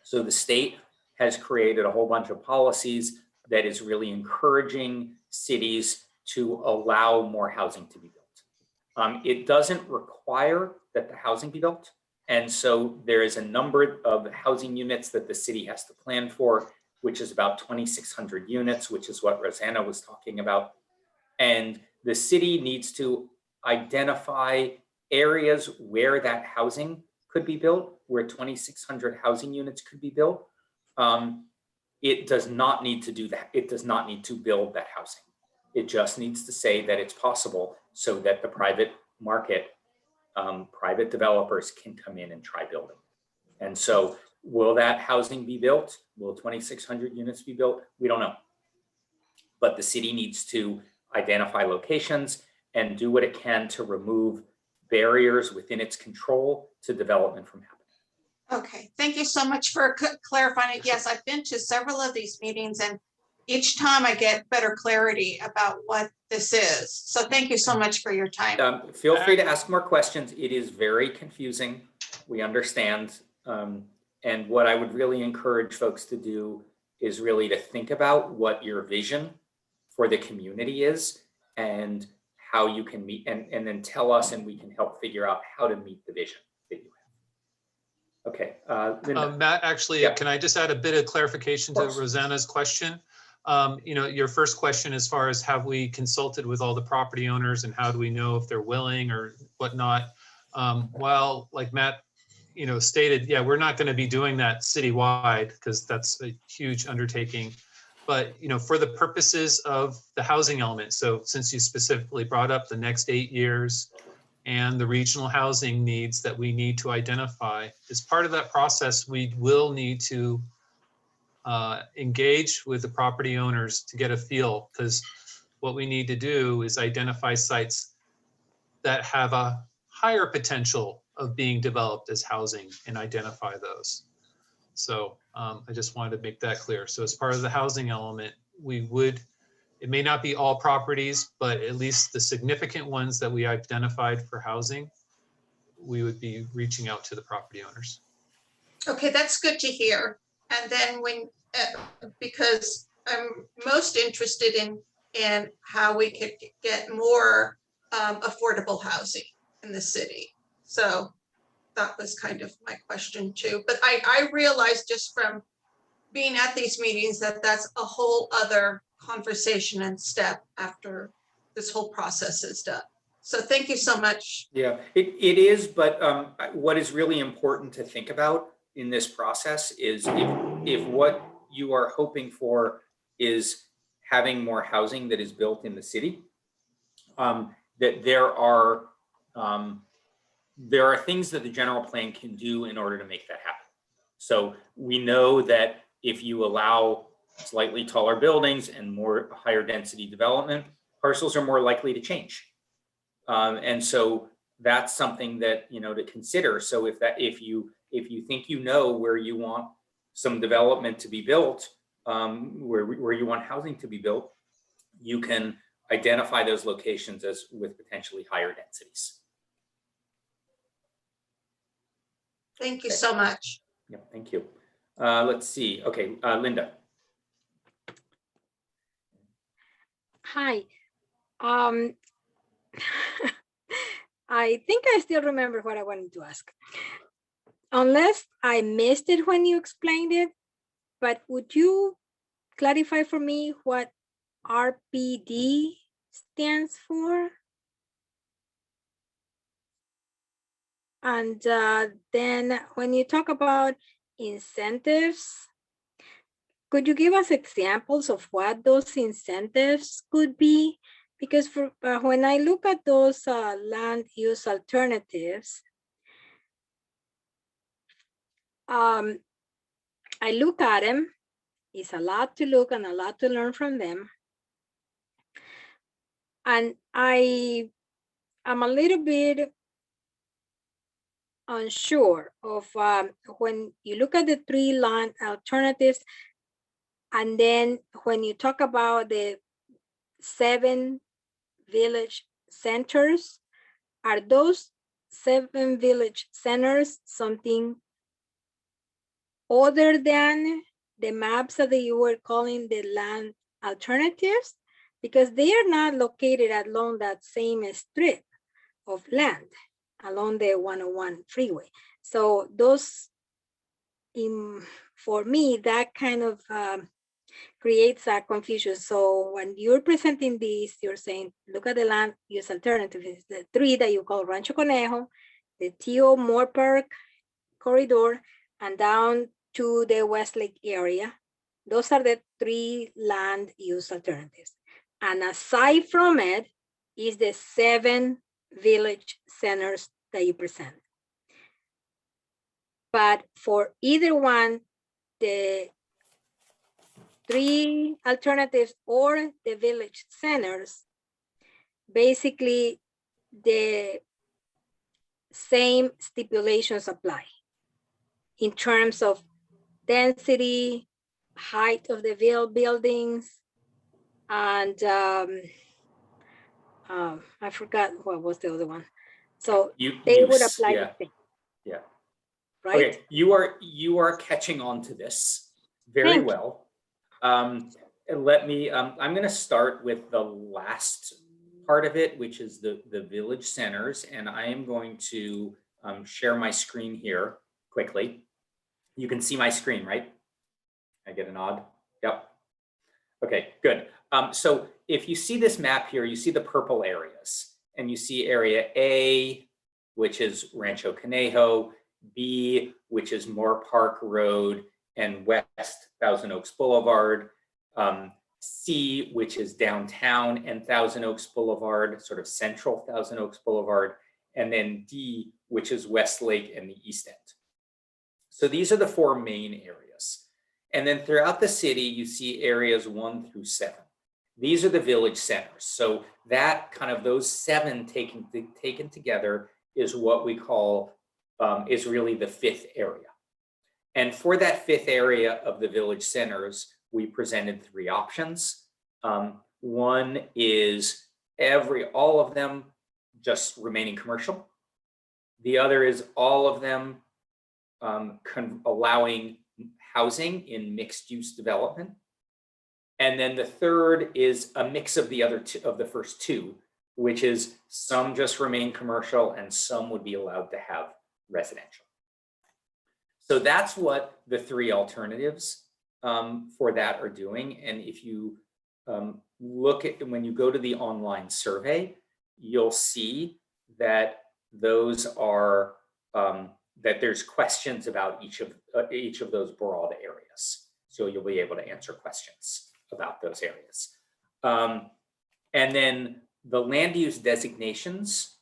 So the state has created a whole bunch of policies that is really encouraging cities to allow more housing to be built. It doesn't require that the housing be built. And so there is a number of housing units that the city has to plan for, which is about 2,600 units, which is what Rosanna was talking about. And the city needs to identify areas where that housing could be built, where 2,600 housing units could be built. It does not need to do that. It does not need to build that housing. It just needs to say that it's possible so that the private market, private developers can come in and try building. And so will that housing be built? Will 2,600 units be built? We don't know. But the city needs to identify locations and do what it can to remove barriers within its control to development from happening. Okay, thank you so much for clarifying it. Yes, I've been to several of these meetings, and each time I get better clarity about what this is. So thank you so much for your time. Feel free to ask more questions. It is very confusing. We understand. And what I would really encourage folks to do is really to think about what your vision for the community is and how you can meet, and then tell us, and we can help figure out how to meet the vision that you have. Okay. Linda. Matt, actually, Yeah. Can I just add a bit of clarification to Rosanna's question? Your first question as far as have we consulted with all the property owners and how do we know if they're willing or whatnot? Well, like Matt, stated, yeah, we're not going to be doing that citywide because that's a huge undertaking. But, for the purposes of the housing element, so since you specifically brought up the next 8 years and the regional housing needs that we need to identify, as part of that process, we will need to engage with the property owners to get a feel, because what we need to do is identify sites that have a higher potential of being developed as housing and identify those. So I just wanted to make that clear. So as part of the housing element, it may not be all properties, but at least the significant ones that we identified for housing, we would be reaching out to the property owners. Okay, that's good to hear. And then because I'm most interested in how we could get more affordable housing in the city. So that was kind of my question too. But I realized just from being at these meetings that that's a whole other conversation and step after this whole process is done. So thank you so much. Yeah, it is, but what is really important to think about in this process is if what you are hoping for is having more housing that is built in the city, that there are things that the general plan can do in order to make that happen. So we know that if you allow slightly taller buildings and more higher density development, parcels are more likely to change. And so that's something that, to consider. So if you think where you want some development to be built, where you want housing to be built, you can identify those locations as with potentially higher densities. Thank you so much. Yeah, thank you. Let's see. Okay, Linda. Hi. I think I still remember what I wanted to ask. Unless I missed it when you explained it, but would you clarify for me what RPD stands for? And then when you talk about incentives, could you give us examples of what those incentives could be? Because for when I look at those land use alternatives, I look at them. It's a lot to look and a lot to learn from them. And I'm a little bit unsure of when you look at the 3 land alternatives, and then when you talk about the 7 village centers, are those 7 village centers something other than the maps that you were calling the land alternatives? Because they are not located along that same strip of land along the 101 freeway. So those, for me, that kind of creates a confusion. So when you're presenting these, you're saying, look at the land use alternatives, the 3 that you call Rancho Canejo, the Tio Moore Park corridor, and down to the Westlake area. Those are the 3 land use alternatives. And aside from it is the 7 village centers that you present. But for either one, the 3 alternatives or the village centers, basically the same stipulations apply in terms of density, height of the buildings, and I forgot what was the other one. So they would apply the same. Yeah. Right? Okay, you are catching on to this very well. Let me, I'm going to start with the last part of it, which is the village centers, and I am going to share my screen here quickly. You can see my screen, right? I get a nod. Yep. Okay, good. So if you see this map here, you see the purple areas, and you see area A, which is Rancho Canejo, B, which is Moore Park Road and West Thousand Oaks Boulevard, C, which is downtown and Thousand Oaks Boulevard, sort of central Thousand Oaks Boulevard, and then D, which is Westlake and the East End. So these are the 4 main areas. And then throughout the city, you see areas 1 through 7. These are the village centers. So that kind of those 7 taken together is what we call, is really the 5th area. And for that 5th area of the village centers, we presented 3 options. One is all of them just remaining commercial. The other is all of them allowing housing in mixed use development. And then the third is a mix of the other 2, of the first 2, which is some just remain commercial and some would be allowed to have residential. So that's what the 3 alternatives for that are doing. And if you look at, when you go to the online survey, you'll see that those are, that there's questions about each of those broad areas. So you'll be able to answer questions about those areas. And then the land use designations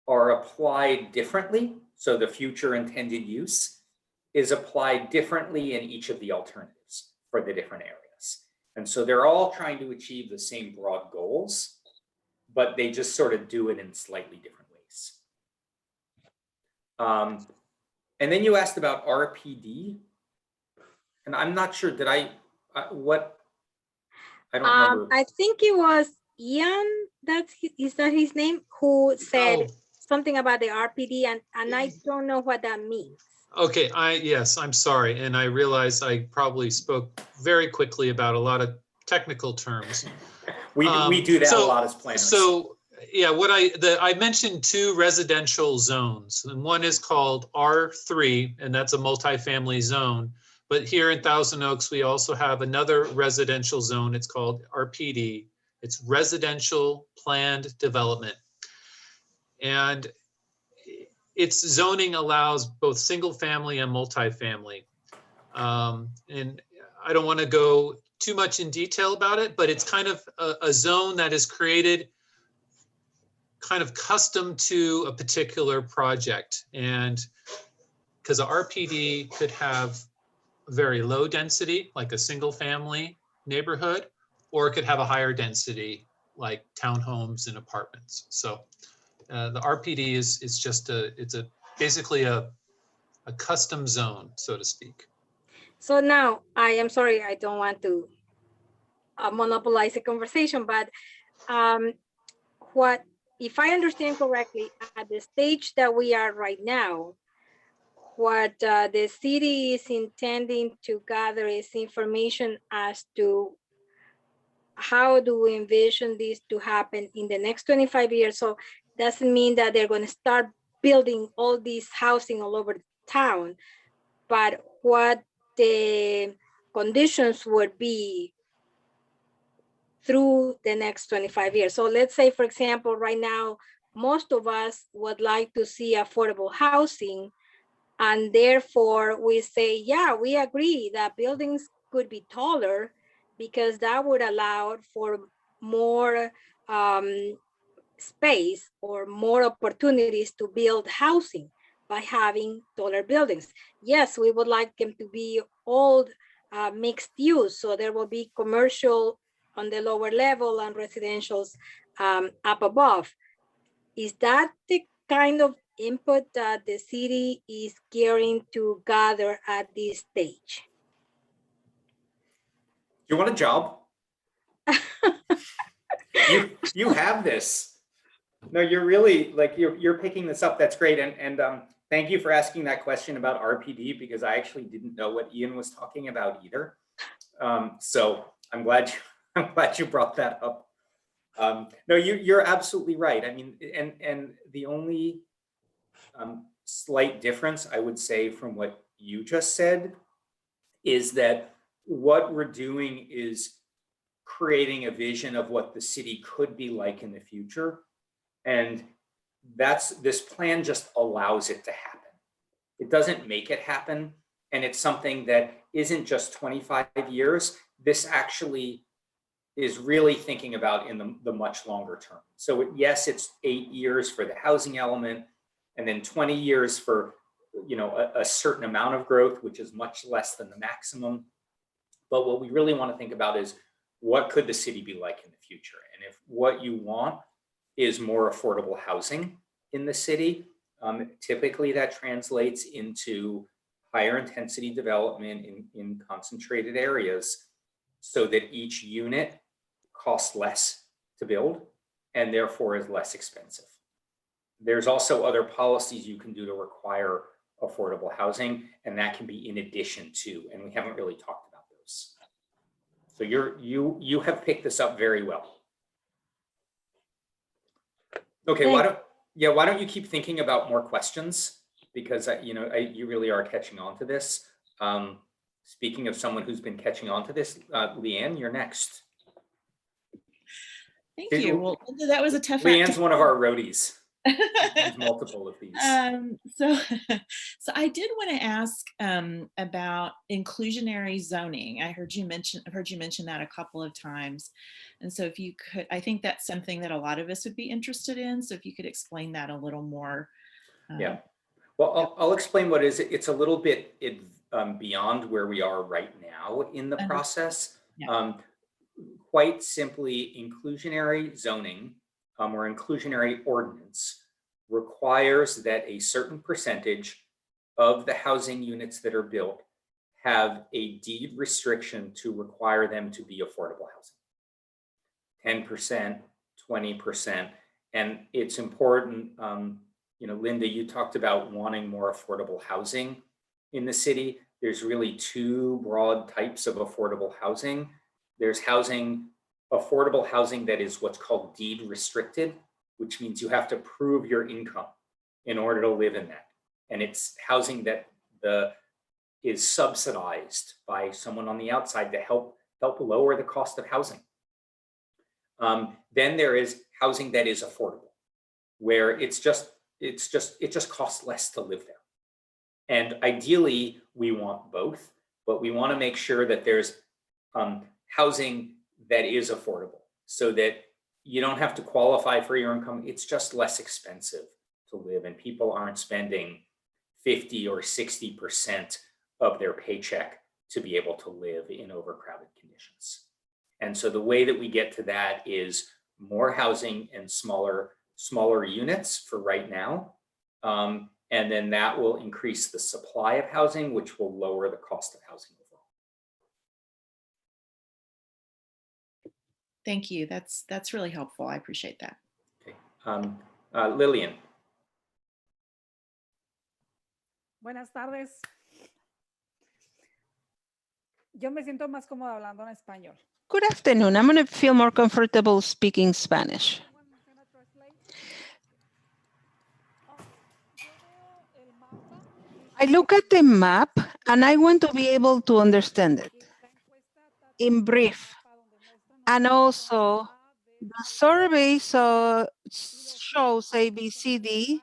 are applied differently. So the future intended use is applied differently in each of the alternatives for the different areas. And so they're all trying to achieve the same broad goals, but they just sort of do it in slightly different ways. And then you asked about RPD. And I'm not sure, did I don't remember. I think it was Ian, is that his name, who said something about the RPD, and I don't know what that means. Okay, yes, I'm sorry. And I realize I probably spoke very quickly about a lot of technical terms. We do that a lot as planners. So yeah, I mentioned 2 residential zones, and one is called R3, and that's a multifamily zone. But here in Thousand Oaks, we also have another residential zone. It's called RPD. It's Residential Planned Development. And its zoning allows both single family and multifamily. And I don't want to go too much in detail about it, but it's kind of a zone that is created kind of custom to a particular project. And because the RPD could have very low density, like a single family neighborhood, or it could have a higher density, like townhomes and apartments. So the RPD is just basically a custom zone, so to speak. So now, I am sorry, I don't want to monopolize the conversation, but if I understand correctly, at the stage that we are right now, what the city is intending to gather is information as to how do we envision this to happen in the next 25 years. So doesn't mean that they're going to start building all these housing all over the town, but what the conditions would be through the next 25 years. So let's say, for example, right now, most of us would like to see affordable housing. And therefore we say, yeah, we agree that buildings could be taller because that would allow for more space or more opportunities to build housing by having taller buildings. Yes, we would like them to be all mixed use. So there will be commercial on the lower level and residentials up above. Is that the kind of input that the city is gearing to gather at this stage? You want a job? you have this. No, you're really like you're picking this up. That's great. And thank you for asking that question about RPD, because I actually didn't know what Ian was talking about either. So I'm glad you brought that up. No, you're absolutely right. I mean, and the only slight difference I would say from what you just said is that what we're doing is creating a vision of what the city could be like in the future. And this plan just allows it to happen. It doesn't make it happen. And it's something that isn't just 25 years. This actually is really thinking about in the much longer term. So yes, it's 8 years for the housing element, and then 20 years for a certain amount of growth, which is much less than the maximum. But what we really want to think about is what could the city be like in the future? And if what you want is more affordable housing in the city, typically that translates into higher intensity development in concentrated areas, so that each unit costs less to build and therefore is less expensive. There's also other policies you can do to require affordable housing, and that can be in addition to, and we haven't really talked about those. So you have picked this up very well. Okay, why don't you keep thinking about more questions, because you really are catching on to this. Speaking of someone who's been catching on to this, Leanne, you're next. Thank you. Well, that was a tough. Leanne's one of our roadies. There's multiple of these. So I did want to ask about inclusionary zoning. I heard you mention that a couple of times, and so if you could, I think that's something that a lot of us would be interested in. So if you could explain that a little more. Yeah. Well, I'll explain what it is. It's a little bit beyond where we are right now in the process. Yeah. Quite simply, inclusionary zoning or inclusionary ordinance requires that a certain percentage of the housing units that are built have a deed restriction to require them to be affordable housing. 10%, 20%. And it's important, Linda, you talked about wanting more affordable housing in the city. There's really two broad types of affordable housing. There's affordable housing that is what's called deed restricted, which means you have to prove your income in order to live in that. And it's housing that is subsidized by someone on the outside to help lower the cost of housing. Then there is housing that is affordable, where it just costs less to live there. And ideally, we want both, but we want to make sure that there's housing that is affordable so that you don't have to qualify for your income. It's just less expensive to live, and people aren't spending 50 or 60% of their paycheck to be able to live in overcrowded conditions. And so the way that we get to that is more housing and smaller units for right now. And then that will increase the supply of housing, which will lower the cost of housing overall. Thank you. That's really helpful. I appreciate that. Okay. Lillian. Buenas tardes. Yo me siento más cómoda hablando en español. Good afternoon. I'm going to feel more comfortable speaking Spanish. I look at the map and I want to be able to understand it in brief. And also the survey shows ABCD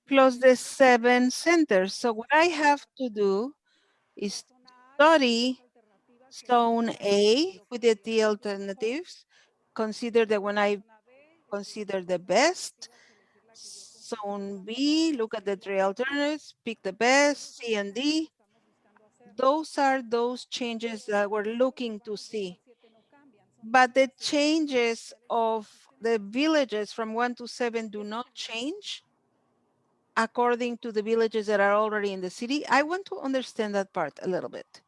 plus the 7 centers. So what I have to do is study Zone A with the alternatives, consider the one I consider the best. Zone B, look at the 3 alternatives, pick the best, C and D. Those are those changes that we're looking to see. But the changes of the villages from 1 to 7 do not change according to the villages that are already in the city. I want to understand that part a little bit.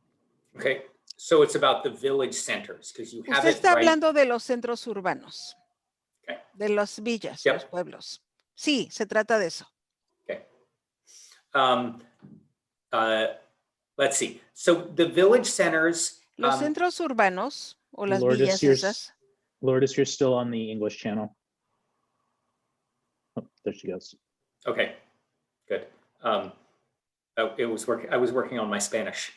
Okay, so it's about the village centers, because you have Usted it está right. hablando de los centros urbanos, Okay. de las villas, Yep. los pueblos. Sí, se trata de eso. Okay. Let's see. So the village centers. Los centros urbanos o las Lourdes, villas esas. Lourdes, you're still on the English channel. Oh, there she goes. Okay, good. It was working. I was working on my Spanish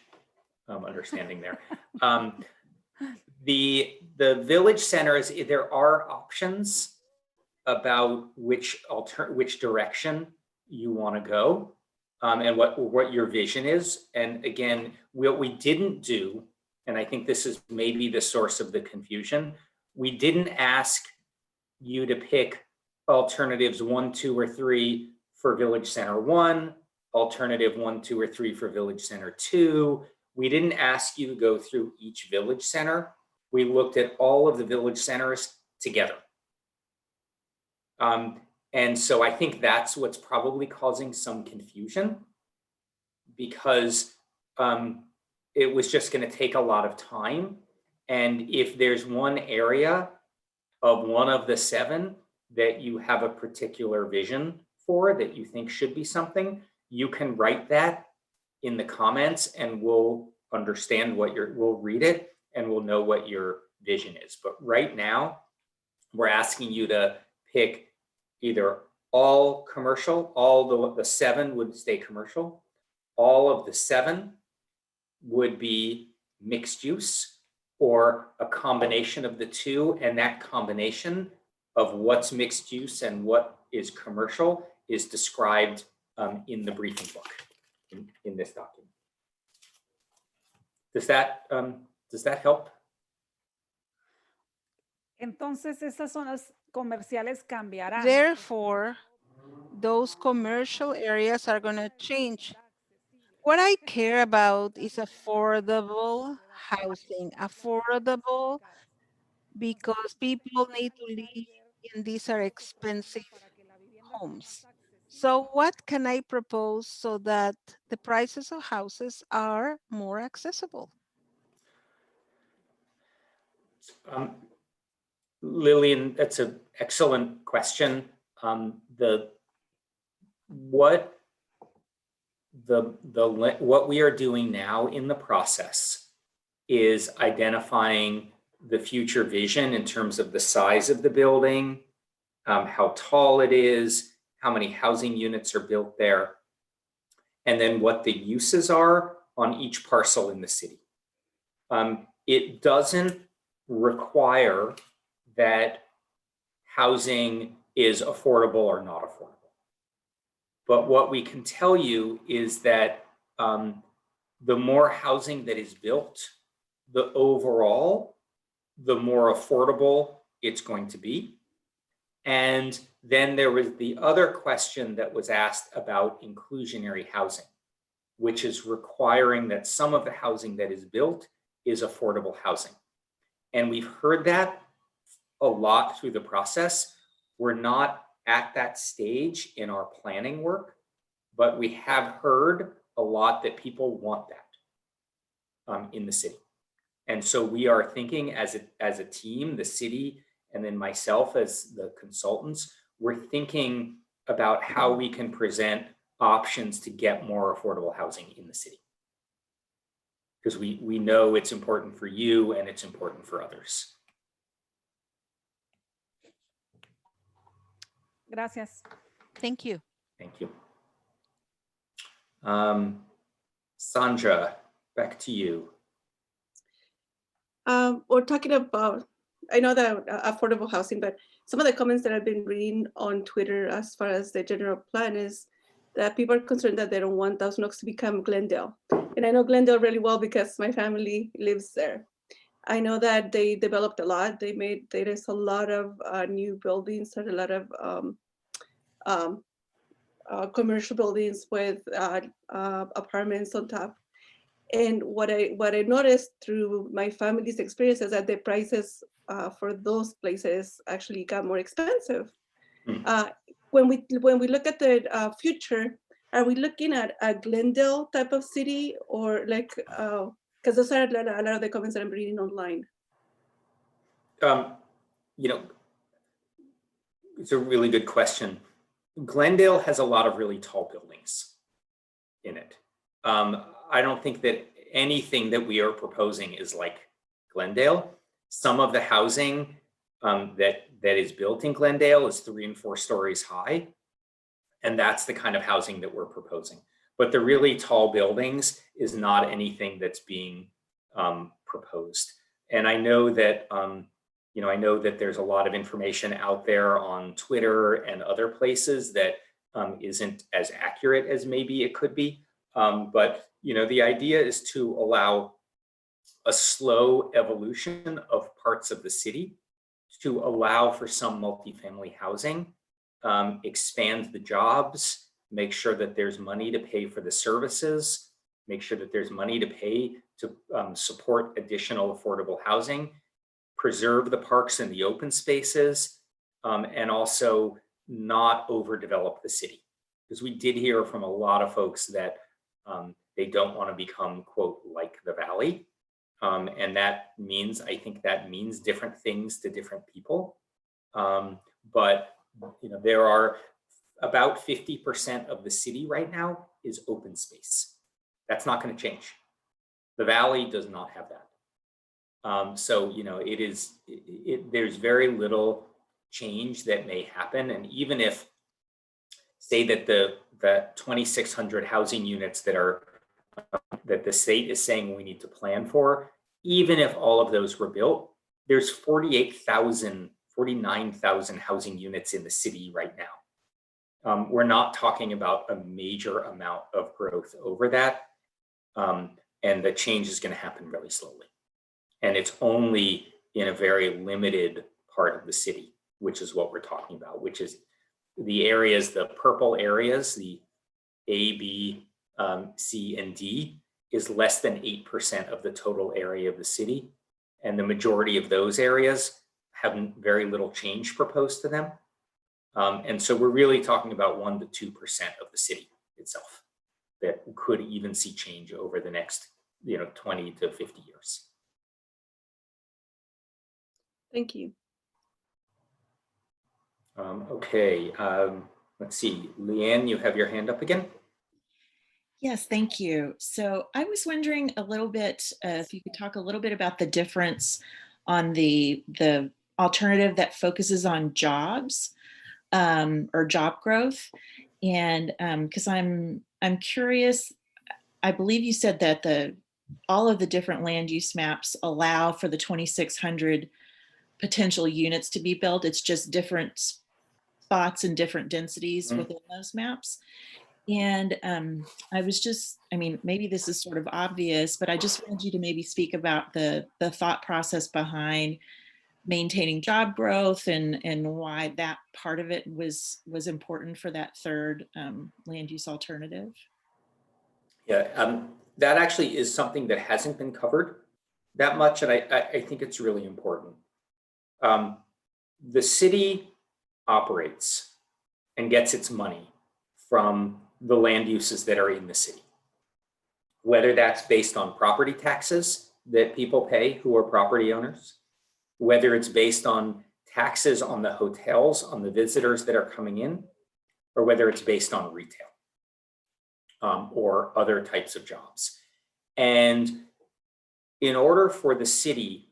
understanding there. The village centers, there are options about which direction you want to go, and what your vision is. And again, what we didn't do, and I think this is maybe the source of the confusion, we didn't ask you to pick alternatives 1, 2, or 3 for Village Center 1, alternative 1, 2, or 3 for Village Center 2. We didn't ask you to go through each village center. We looked at all of the village centers together. And so I think that's what's probably causing some confusion, because it was just going to take a lot of time. And if there's one area of one of the 7 that you have a particular vision for, that you think should be something, you can write that in the comments and we'll understand we'll read it and we'll know what your vision is. But right now, we're asking you to pick either all commercial, all the 7 would stay commercial, all of the 7 would be mixed use, or a combination of the 2, and that combination of what's mixed use and what is commercial is described in the briefing book in this document. Does that help? Entonces, esas zonas comerciales cambiarán. Therefore, those commercial areas are going to change. What I care about is affordable housing. Affordable because people need to live in these are expensive homes. So what can I propose so that the prices of houses are more accessible? Lillian, that's an excellent question. What we are doing now in the process is identifying the future vision in terms of the size of the building, how tall it is, how many housing units are built there, and then what the uses are on each parcel in the city. It doesn't require that housing is affordable or not affordable. But what we can tell you is that the more housing that is built, the more affordable it's going to be. And then there was the other question that was asked about inclusionary housing, which is requiring that some of the housing that is built is affordable housing. And we've heard that a lot through the process. We're not at that stage in our planning work, but we have heard a lot that people want that in the city. And so we are thinking as a team, the city, and then myself as the consultants, we're thinking about how we can present options to get more affordable housing in the city. Because we know it's important for you and it's important for others. Gracias. Thank you. Thank you. Sandra, back to you. We're talking about, I know that affordable housing, but some of the comments that I've been reading on Twitter as far as the general plan is that people are concerned that they don't want Thousand Oaks to become Glendale. And I know Glendale really well because my family lives there. I know that they developed a lot. There is a lot of new buildings and a lot of commercial buildings with apartments on top. And what I noticed through my family's experience is that the prices for those places actually got more expensive. When we look at the future, are we looking at a Glendale type of city, or like, because those are a lot of the comments that I'm reading online. You know, it's a really good question. Glendale has a lot of really tall buildings in it. I don't think that anything that we are proposing is like Glendale. Some of the housing that is built in Glendale is 3 and 4 stories high. And that's the kind of housing that we're proposing. But the really tall buildings is not anything that's being proposed. And I know that, I know that there's a lot of information out there on Twitter and other places that isn't as accurate as maybe it could be. But the idea is to allow a slow evolution of parts of the city to allow for some multifamily housing, expand the jobs, make sure that there's money to pay for the services, make sure that there's money to pay to support additional affordable housing, preserve the parks and the open spaces, and also not overdevelop the city. Because we did hear from a lot of folks that they don't want to become, quote, like the Valley. And that means, I think that means different things to different people. But there are about 50% of the city right now is open space. That's not going to change. The Valley does not have that. So, there's very little change that may happen. And even if, say that the 2,600 housing units that the state is saying we need to plan for, even if all of those were built, there's 49,000 housing units in the city right now. We're not talking about a major amount of growth over that. And the change is going to happen really slowly. And it's only in a very limited part of the city, which is what we're talking about, which is the areas, the purple areas, the A, B, C, and D is less than 8% of the total area of the city. And the majority of those areas have very little change proposed to them. And so we're really talking about 1 to 2% of the city itself that could even see change over the next 20 to 50 years. Thank you. Okay, let's see. Leanne, you have your hand up again. Yes, thank you. So I was wondering a little bit if you could talk a little bit about the difference on the alternative that focuses on jobs or job growth. And because I'm curious, I believe you said that all of the different land use maps allow for the 2,600 potential units to be built. It's just different spots and different densities within those maps. And I was just, I mean, maybe this is sort of obvious, but I just wanted you to maybe speak about the thought process behind maintaining job growth and why that part of it was important for that third land use alternative. Yeah, that actually is something that hasn't been covered that much, and I think it's really important. The city operates and gets its money from the land uses that are in the city, whether that's based on property taxes that people pay who are property owners, whether it's based on taxes on the hotels, on the visitors that are coming in, or whether it's based on retail or other types of jobs. And in order for the city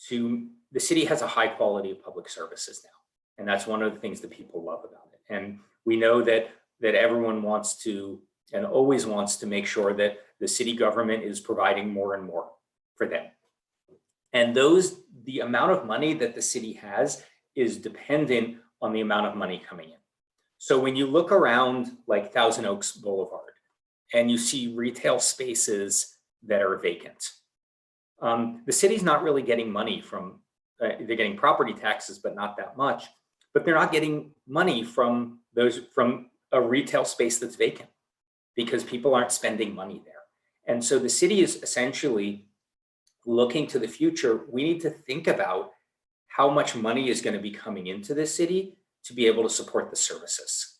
has a high quality of public services now. And that's one of the things that people love about it. And we know that everyone wants to and always wants to make sure that the city government is providing more and more for them. And the amount of money that the city has is dependent on the amount of money coming in. So when you look around like Thousand Oaks Boulevard and you see retail spaces that are vacant, the city's not really getting money from, they're getting property taxes, but not that much, but they're not getting money from a retail space that's vacant because people aren't spending money there. And so the city is essentially looking to the future. We need to think about how much money is going to be coming into the city to be able to support the services.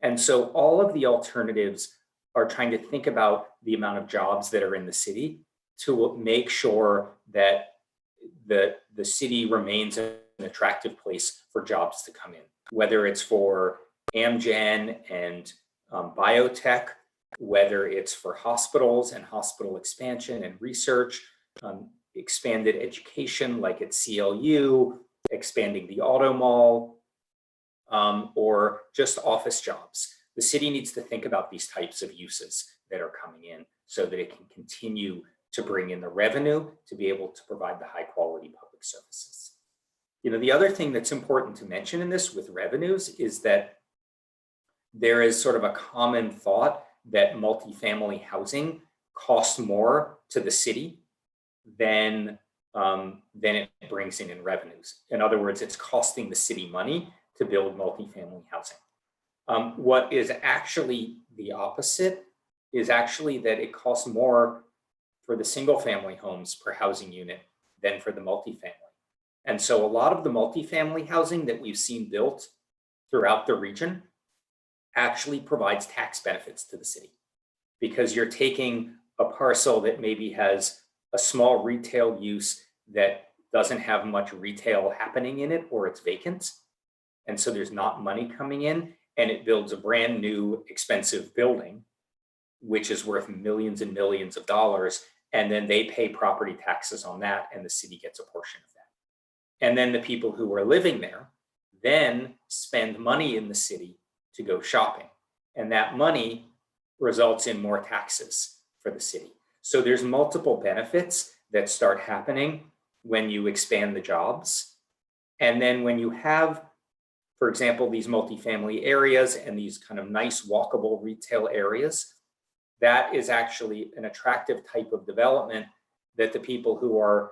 And so all of the alternatives are trying to think about the amount of jobs that are in the city to make sure that the city remains an attractive place for jobs to come in, whether it's for Amgen and biotech, whether it's for hospitals and hospital expansion and research, expanded education like at CLU, expanding the auto mall, or just office jobs. The city needs to think about these types of uses that are coming in so that it can continue to bring in the revenue to be able to provide the high quality public services. The other thing that's important to mention in this with revenues is that there is sort of a common thought that multifamily housing costs more to the city than it brings in revenues. In other words, it's costing the city money to build multifamily housing. What is actually the opposite is actually that it costs more for the single family homes per housing unit than for the multifamily. And so a lot of the multifamily housing that we've seen built throughout the region actually provides tax benefits to the city because you're taking a parcel that maybe has a small retail use that doesn't have much retail happening in it, or it's vacant. And so there's not money coming in, and it builds a brand new expensive building, which is worth millions and millions of dollars. And then they pay property taxes on that, and the city gets a portion of that. And then the people who are living there then spend money in the city to go shopping. And that money results in more taxes for the city. So there's multiple benefits that start happening when you expand the jobs. And then when you have, for example, these multifamily areas and these kind of nice walkable retail areas, that is actually an attractive type of development that the people who are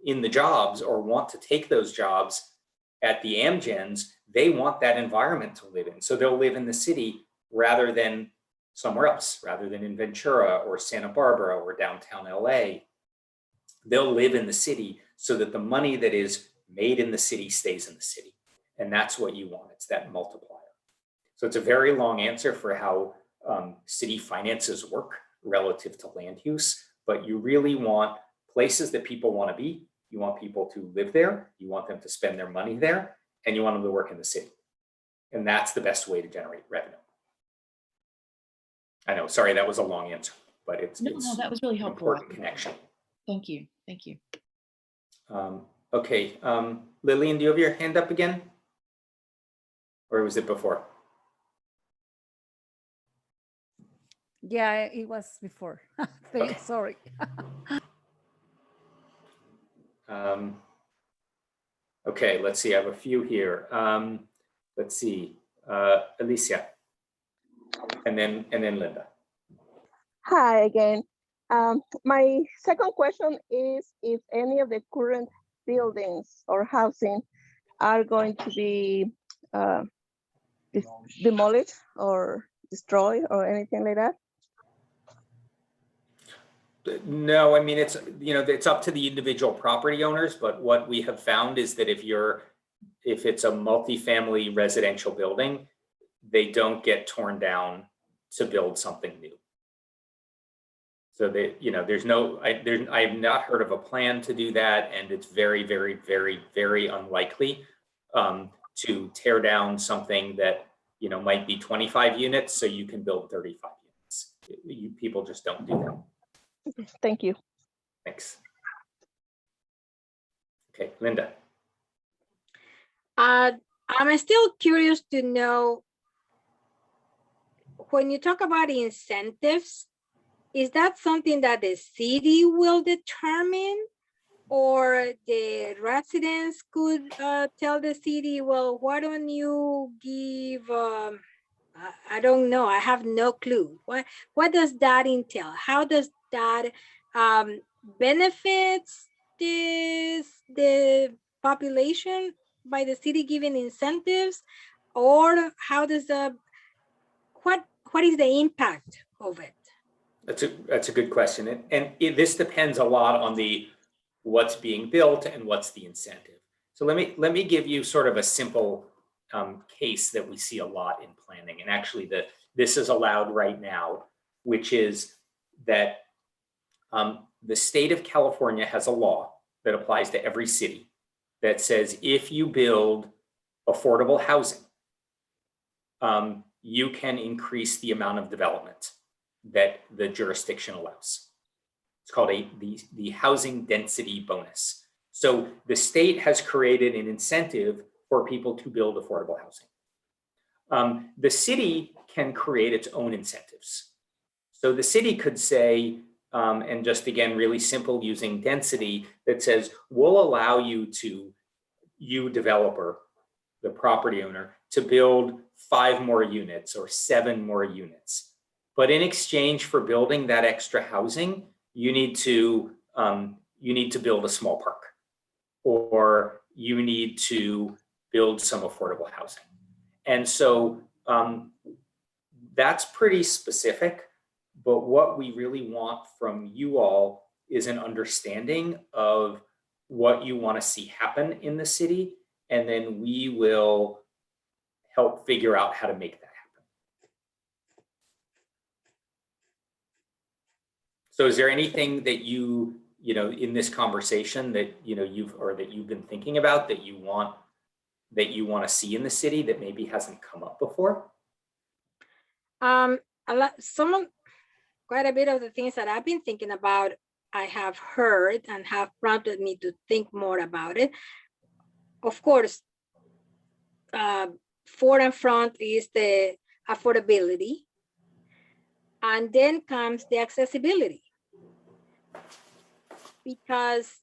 in the jobs or want to take those jobs at the Amgens, they want that environment to live in. So they'll live in the city rather than somewhere else, rather than in Ventura or Santa Barbara or downtown LA. They'll live in the city so that the money that is made in the city stays in the city. And that's what you want. It's that multiplier. So it's a very long answer for how city finances work relative to land use, but you really want places that people want to be. You want people to live there. You want them to spend their money there, and you want them to work in the city. And that's the best way to generate revenue. I know, sorry, that was a long answer, but it's No, that was really an helpful. important connection. Thank you. Thank you. Okay, Lillian, do you have your hand up again? Or was it before? Yeah, it was before. Okay. Sorry. Okay, let's see, I have a few here. Let's see, Alicia, and then Linda. Hi again. My second question is if any of the current buildings or housing are going to be demolished or destroyed or anything like that? No, I mean, it's, you know, it's up to the individual property owners, but what we have found is that if it's a multifamily residential building, they don't get torn down to build something new. So they, you know, I have not heard of a plan to do that, and it's very, very, very, very unlikely to tear down something that, you know, might be 25 units so you can build 35 units. People just don't do that. Thank you. Thanks. Okay, Linda. I'm still curious to know, when you talk about incentives, is that something that the city will determine, or the residents could tell the city, well, why don't you give, I don't know, I have no clue. What does that entail? How does that benefits the population by the city giving incentives, or how does what is the impact of it? That's a good question, and this depends a lot on what's being built and what's the incentive. So let me give you sort of a simple case that we see a lot in planning, and actually this is allowed right now, which is that the state of California has a law that applies to every city that says if you build affordable housing, you can increase the amount of development that the jurisdiction allows. It's called the housing density bonus. So the state has created an incentive for people to build affordable housing. The city can create its own incentives. So the city could say, and just again, really simple, using density, that says, we'll allow you developer, the property owner, to build 5 more units or 7 more units. But in exchange for building that extra housing, you need to build a small park, or you need to build some affordable housing. And so that's pretty specific, but what we really want from you all is an understanding of what you want to see happen in the city, and then we will help figure out how to make that happen. So is there anything that you know, in this conversation that, you know, you've been thinking about that you want to see in the city that maybe hasn't come up before? Quite a bit of the things that I've been thinking about, I have heard and have prompted me to think more about it. Of course, forefront is the affordability, and then comes the accessibility. Because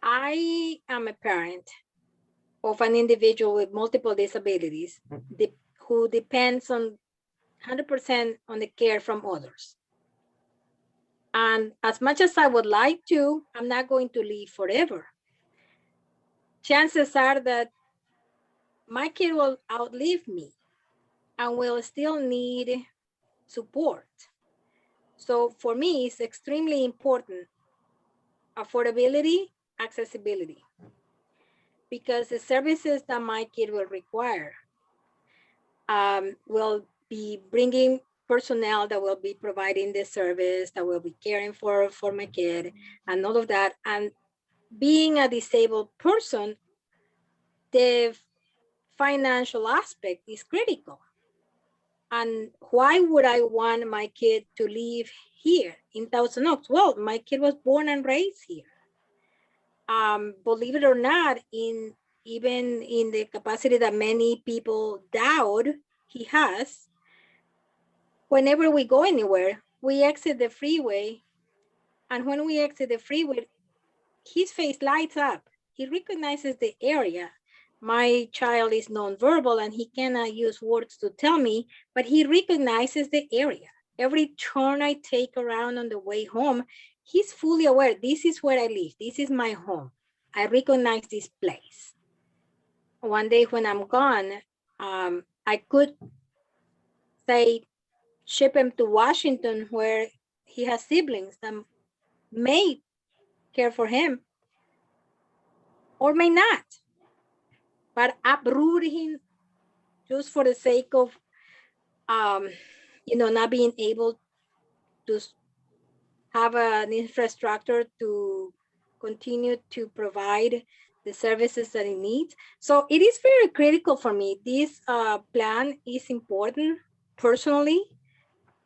I am a parent of an individual with multiple disabilities who depends on 100% on the care from others. And as much as I would like to, I'm not going to live forever. Chances are that my kid will outlive me and will still need support. So for me, it's extremely important, affordability, accessibility. because the services that my kid will require will be bringing personnel that will be providing the service, that will be caring for my kid and all of that. And being a disabled person, the financial aspect is critical. And why would I want my kid to live here in Thousand Oaks? Well, my kid was born and raised here. Believe it or not, even in the capacity that many people doubt he has, whenever we go anywhere, we exit the freeway. And when we exit the freeway, his face lights up. He recognizes the area. My child is nonverbal and he cannot use words to tell me, but he recognizes the area. Every turn I take around on the way home, he's fully aware. This is where I live. This is my home. I recognize this place. One day when I'm gone, I could say, ship him to Washington where he has siblings that may care for him or may not. But uproot him just for the sake of, not being able to have an infrastructure to continue to provide the services that it needs. So it is very critical for me. This plan is important personally,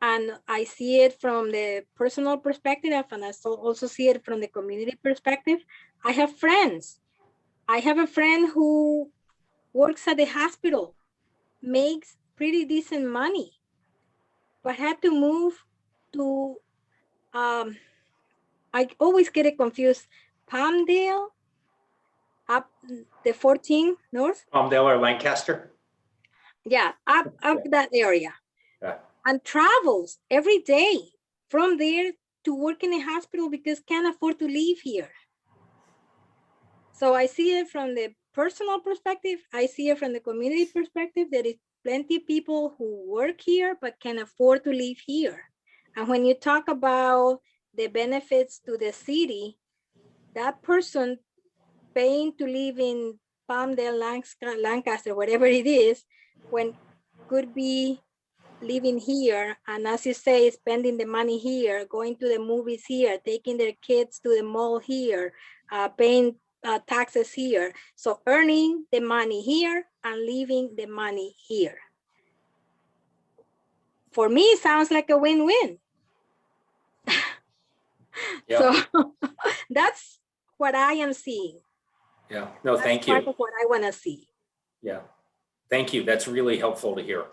and I see it from the personal perspective, and I also see it from the community perspective. I have friends. I have a friend who works at the hospital, makes pretty decent money, but had to move to, I always get it confused, Palmdale, up the 14 north. Palmdale or Lancaster? Yeah, up that area. Yeah. And travels every day from there to work in a hospital because can't afford to live here. So I see it from the personal perspective. I see it from the community perspective. There is plenty of people who work here but can afford to live here. And when you talk about the benefits to the city, that person paying to live in Palmdale, Lancaster, whatever it is, when could be living here, and as you say, spending the money here, going to the movies here, taking their kids to the mall here, paying taxes here. So earning the money here and leaving the money here. For me, it sounds like a win-win. Yeah. So that's what I am seeing. Yeah, no, thank you. That's part of what I want to see. Yeah, thank you. That's really helpful to hear.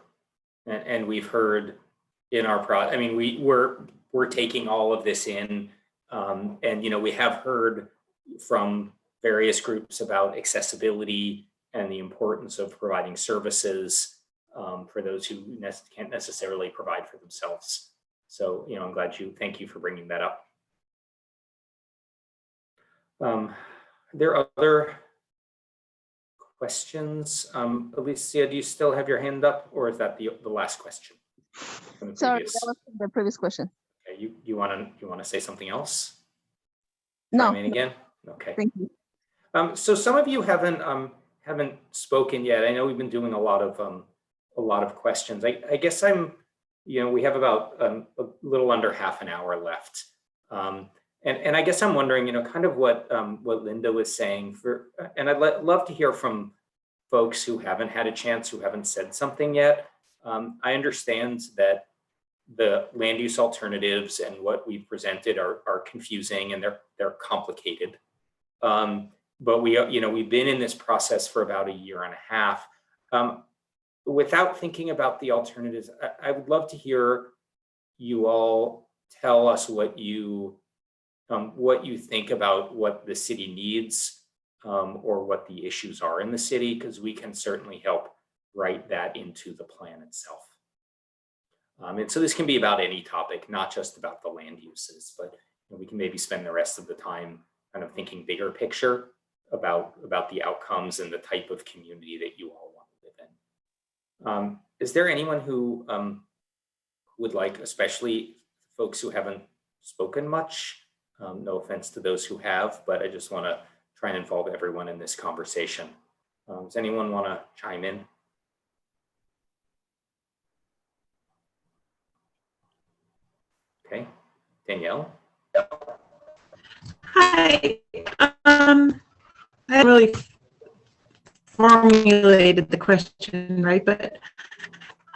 And we've heard in our I mean, we're taking all of this in, and we have heard from various groups about accessibility and the importance of providing services for those who can't necessarily provide for themselves. So, I'm glad thank you for bringing that up. There are other questions. Alicia, do you still have your hand up, or is that the last question? Sorry, that was the previous question. Okay, you want to say something else? No. Chime in again? Okay. Thank you. So some of you haven't spoken yet. I know we've been doing a lot of questions. I guess we have about a little under half an hour left. And I guess I'm wondering, kind of what Linda was saying and I'd love to hear from folks who haven't had a chance, who haven't said something yet. I understand that the land use alternatives and what we presented are confusing and they're complicated. But we've been in this process for about a year and a half. Without thinking about the alternatives, I would love to hear you all tell us what you think about what the city needs or what the issues are in the city, because we can certainly help write that into the plan itself. And so this can be about any topic, not just about the land uses, but we can maybe spend the rest of the time kind of thinking bigger picture about the outcomes and the type of community that you all want to live in. Is there anyone who would like, especially folks who haven't spoken much? No offense to those who have, but I just want to try and involve everyone in this conversation. Does anyone want to chime in? Okay, Danielle. Hi. I haven't really formulated the question right, but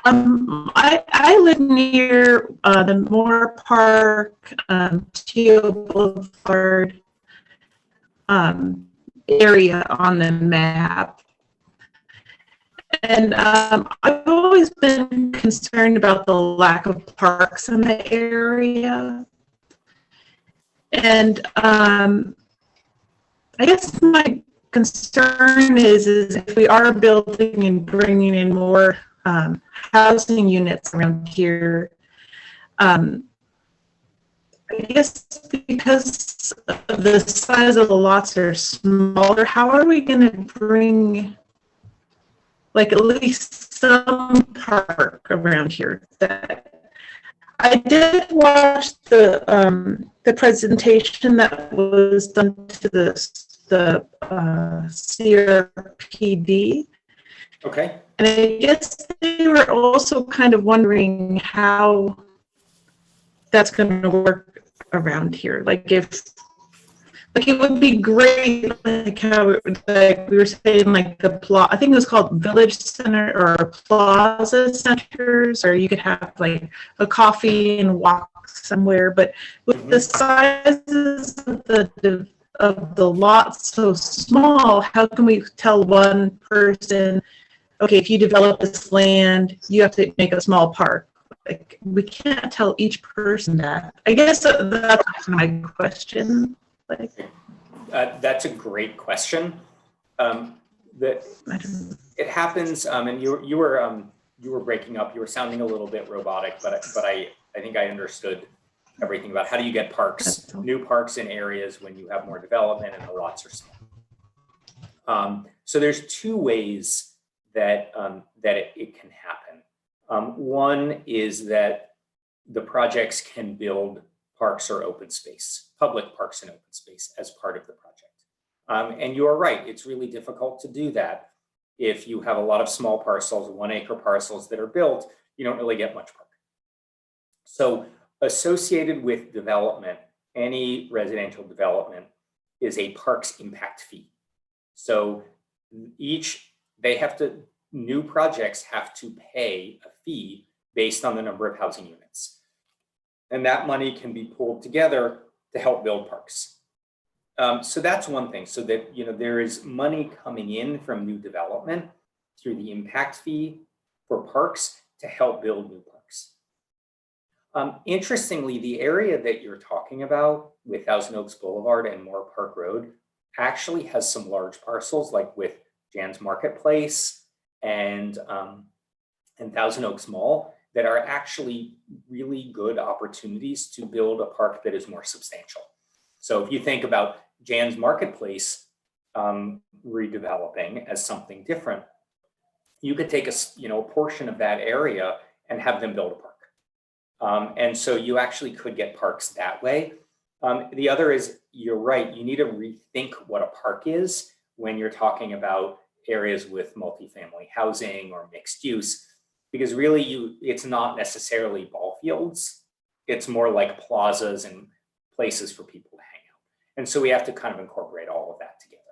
I live near the Moore Park, Teal Boulevard area on the map. And I've always been concerned about the lack of parks in the area. And I guess my concern is if we are building and bringing in more housing units around here, I guess because the size of the lots are smaller, how are we going to bring like at least some park around here? That I did watch the presentation that was done to the CRPD. Okay. And I guess they were also kind of wondering how that's going to work around here. Like it would be great, like how like we were saying, like I think it was called Village Center or Plaza Centers, or you could have like a coffee and walk somewhere. But with the sizes of the lots so small, how can we tell one person, okay, if you develop this land, you have to make a small park? Like, we can't tell each person that. I guess that's my question. Like, that's a great question. It happens, and you were breaking up. You were sounding a little bit robotic, but I think I understood everything about how do you get parks, new parks in areas when you have more development and the lots are small. So there's two ways that it can happen. One is that the projects can build parks or open space, public parks and open space as part of the project. And you are right, it's really difficult to do that. If you have a lot of small parcels, 1 acre parcels that are built, you don't really get much park. So associated with development, any residential development is a parks impact fee. So new projects have to pay a fee based on the number of housing units. And that money can be pulled together to help build parks. So that's one thing. So that there is money coming in from new development through the impact fee for parks to help build new parks. Interestingly, the area that you're talking about with Thousand Oaks Boulevard and Moore Park Road actually has some large parcels, like with Jan's Marketplace and Thousand Oaks Mall, that are actually really good opportunities to build a park that is more substantial. So if you think about Jan's Marketplace redeveloping as something different, you could take a portion of that area and have them build a park. And so you actually could get parks that way. The other is, you're right, you need to rethink what a park is when you're talking about areas with multifamily housing or mixed use. Because really, it's not necessarily ball fields. It's more like plazas and places for people to hang out. And so we have to kind of incorporate all of that together.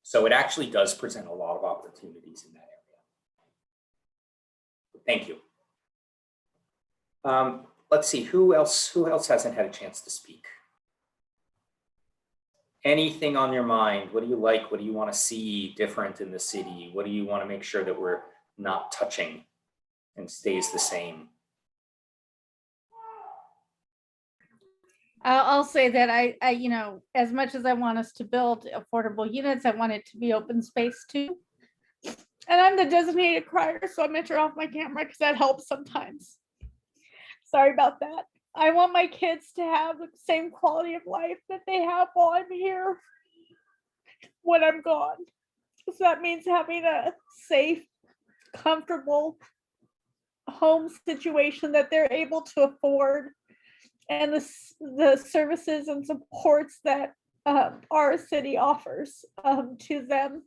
So it actually does present a lot of opportunities in that area. Thank you. Let's see, who else hasn't had a chance to speak? Anything on your mind? What do you like? What do you want to see different in the city? What do you want to make sure that we're not touching and stays the same? I'll say that I as much as I want us to build affordable units, I want it to be open space too. And I'm the designated crier, so I'm gonna turn off my camera because that helps sometimes. Sorry about that. I want my kids to have the same quality of life that they have while I'm here when I'm gone. So that means having a safe, comfortable home situation that they're able to afford, and the services and supports that our city offers to them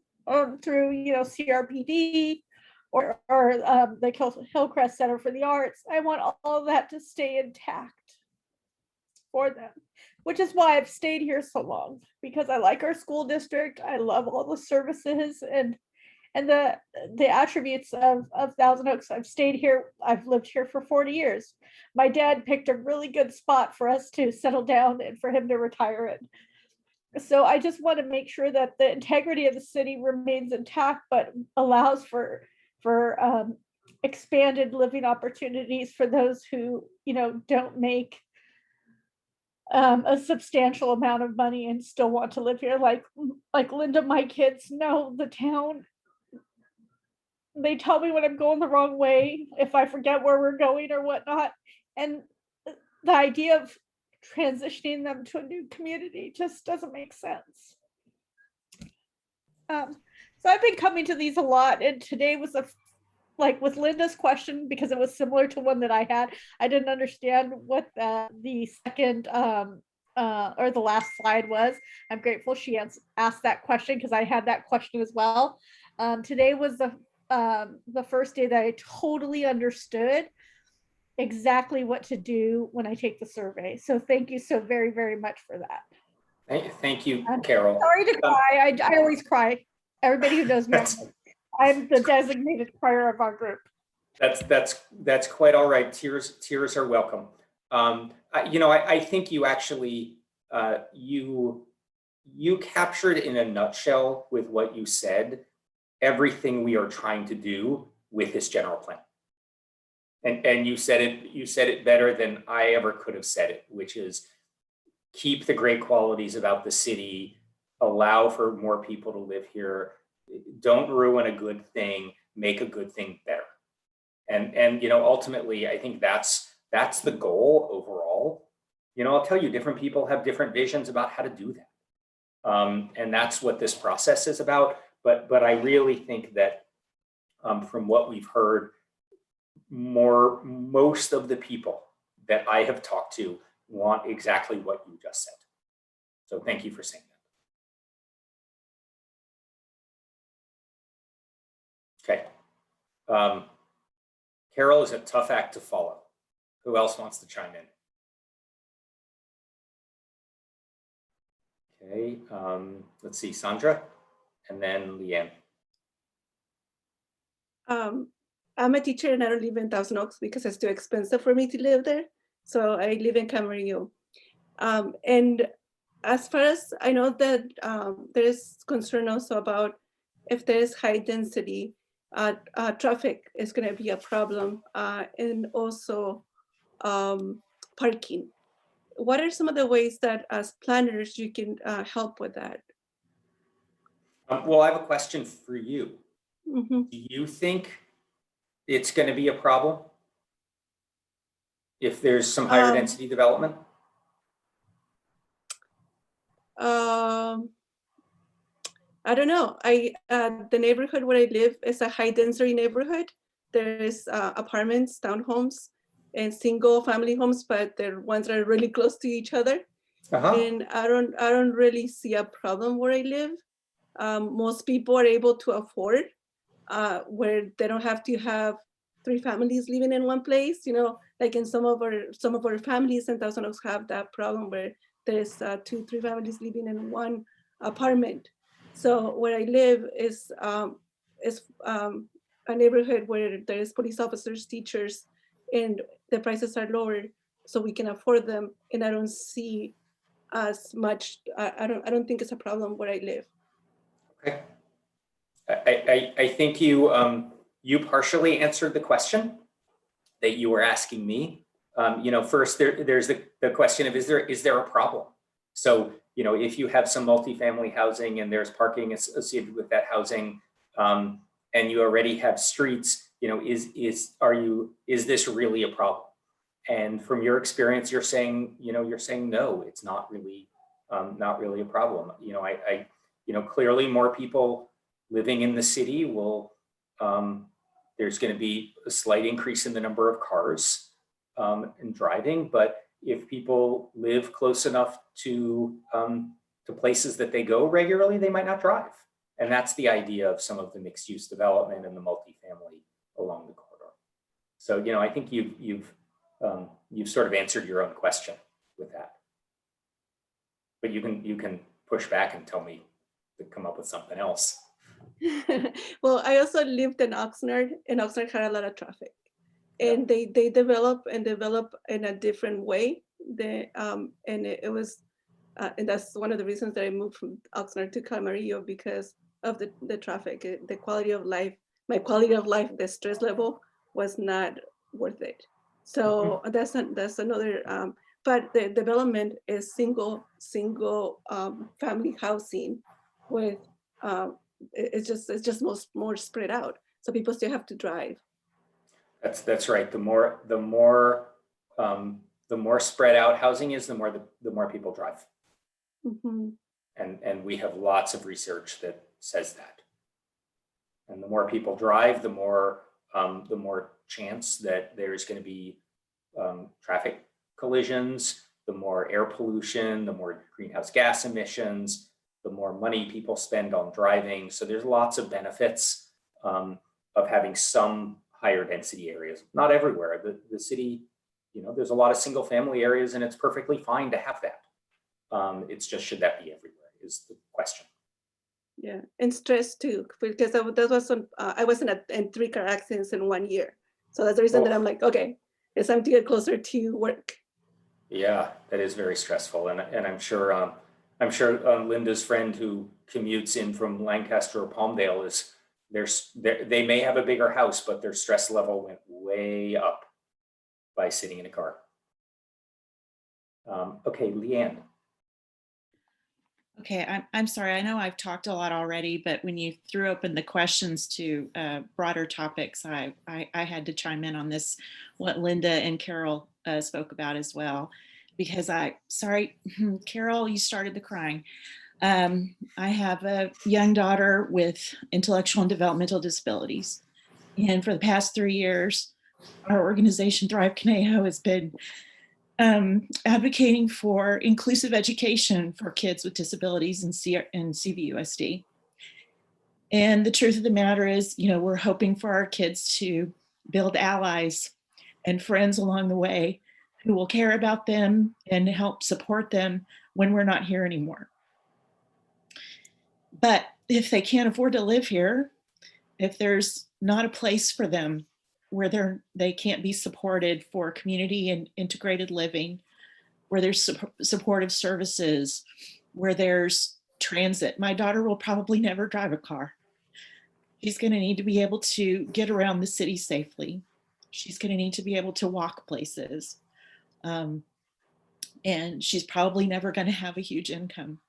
through, CRPD or the Hillcrest Center for the Arts. I want all of that to stay intact for them, which is why I've stayed here so long, because I like our school district. I love all the services and the attributes of Thousand Oaks. I've stayed here. I've lived here for 40 years. My dad picked a really good spot for us to settle down and for him to retire in. So I just want to make sure that the integrity of the city remains intact, but allows for expanded living opportunities for those who, don't make a substantial amount of money and still want to live here. Like Linda, my kids know the town. They tell me when I'm going the wrong way, if I forget where we're going or whatnot. And the idea of transitioning them to a new community just doesn't make sense. So I've been coming to these a lot, and today was like with Linda's question, because it was similar to one that I had. I didn't understand what the second or the last slide was. I'm grateful she asked that question, because I had that question as well. Today was the first day that I totally understood exactly what to do when I take the survey. So thank you so very, very much for that. Thank you, Carol. Sorry to cry. I always cry. Everybody who knows me, I'm the designated crier of our group. That's quite all right. Tears are welcome. I think you actually you captured in a nutshell with what you said everything we are trying to do with this general plan. And you said it better than I ever could have said it, which is keep the great qualities about the city, allow for more people to live here, don't ruin a good thing, make a good thing better. And ultimately, I think that's the goal overall. I'll tell you, different people have different visions about how to do that. And that's what this process is about. But I really think that from what we've heard, most of the people that I have talked to want exactly what you just said. So thank you for saying that. Okay. Carol is a tough act to follow. Who else wants to chime in? Okay, let's see, Sandra, and then Leanne. I'm a teacher and I don't live in Thousand Oaks because it's too expensive for me to live there. So I live in Camarillo. And as far as I know that there is concern also about if there is high density, traffic is going to be a problem, and also parking. What are some of the ways that as planners you can help with that? Well, I have a question for you. Mm-hmm. Do you think it's going to be a problem if there's some higher density development? I don't know. The neighborhood where I live is a high density neighborhood. There's apartments, townhomes, and single family homes, but they're ones that are really close to each other. And I don't really see a problem where I live. Most people are able to afford where they don't have to have 3 families living in one place. Like in some of our families in Thousand Oaks have that problem where there's 2-3 families living in one apartment. So where I live is a neighborhood where there's police officers, teachers, and the prices are lower, so we can afford them. And I don't see as much. I don't think it's a problem where I live. Okay. I think you partially answered the question that you were asking me. First there's the question of is there a problem? So if you have some multifamily housing and there's parking associated with that housing, and you already have streets, is this really a problem? And from your experience, you're saying no, it's not really a problem. Clearly more people living in the city will, there's going to be a slight increase in the number of cars and driving, but if people live close enough to to places that they go regularly, they might not drive. And that's the idea of some of the mixed use development and the multifamily along the corridor. So, you know, I think you've sort of answered your own question with that. But you can push back and tell me to come up with something else. Well, I also lived in Oxnard, and Oxnard had a lot of traffic, and they develop in a different way. And it was, and that's one of the reasons that I moved from Oxnard to Camarillo, because of the traffic, the quality of life, my quality of life, the stress level was not worth it. So that's another. But the development is single family housing with. It's just more spread out, so people still have to drive. That's right. The more spread out housing is, the more people drive. Mm-hmm. And we have lots of research that says that. And the more people drive, the more chance that there's going to be traffic collisions, the more air pollution, the more greenhouse gas emissions, the more money people spend on driving. So there's lots of benefits of having some higher density areas. Not everywhere. The city, you know, there's a lot of single family areas, and it's perfectly fine to have that. It's just, should that be everywhere is the question. Yeah, and stress too, because that was I was in 3 car accidents in 1 year. So that's the reason that I'm like, okay, it's time to get closer to work. Yeah, that is very stressful, and I'm sure Linda's friend who commutes in from Lancaster or Palmdale they may have a bigger house, but their stress level went way up by sitting in a car. Okay, Leanne. Okay, I'm sorry. I know I've talked a lot already, but when you threw open the questions to broader topics, I had to chime in on this, what Linda and Carol spoke about as well, because sorry, Carol, you started the crying. I have a young daughter with intellectual and developmental disabilities. And for the past 3 years, our organization, Thrive Canejo, has been advocating for inclusive education for kids with disabilities in CVUSD. And the truth of the matter is, you know, we're hoping for our kids to build allies and friends along the way who will care about them and help support them when we're not here anymore. But if they can't afford to live here, if there's not a place for them where they can't be supported for community and integrated living, where there's supportive services, where there's transit. My daughter will probably never drive a car. She's going to need to be able to get around the city safely. She's going to need to be able to walk places. And she's probably never going to have a huge income.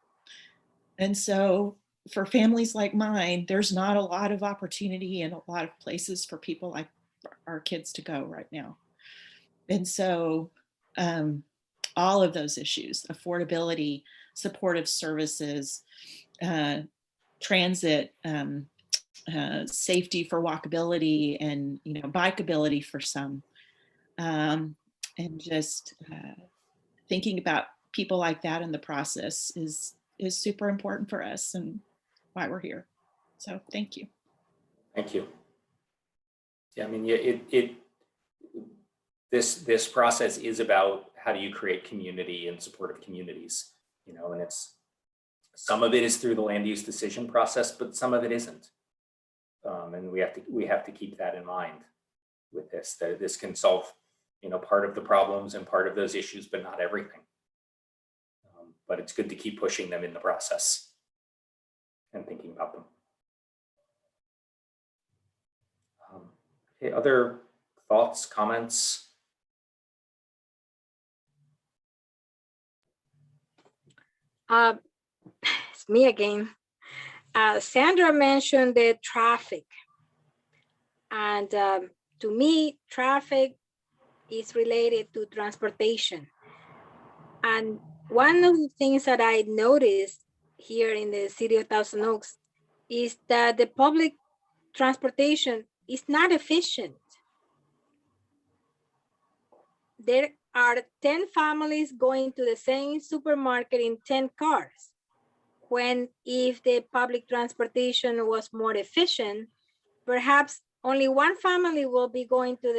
And so for families like mine, there's not a lot of opportunity and a lot of places for people like our kids to go right now. And so all of those issues, affordability, supportive services, transit, safety for walkability and, you know, bikeability for some, and just thinking about people like that in the process is super important for us and why we're here. So thank you. Thank you. Yeah, I mean, this process is about how do you create community and supportive communities, you know, and some of it is through the land use decision process, but some of it isn't. And we have to keep that in mind with this, that this can solve, you know, part of the problems and part of those issues, but not everything. But it's good to keep pushing them in the process and thinking about them. Okay, other thoughts, comments? It's me again. Sandra mentioned the traffic. And to me, traffic is related to transportation. And one of the things that I noticed here in the city of Thousand Oaks is that the public transportation is not efficient. There are 10 families going to the same supermarket in 10 cars. when if the public transportation was more efficient, perhaps only one family will be going to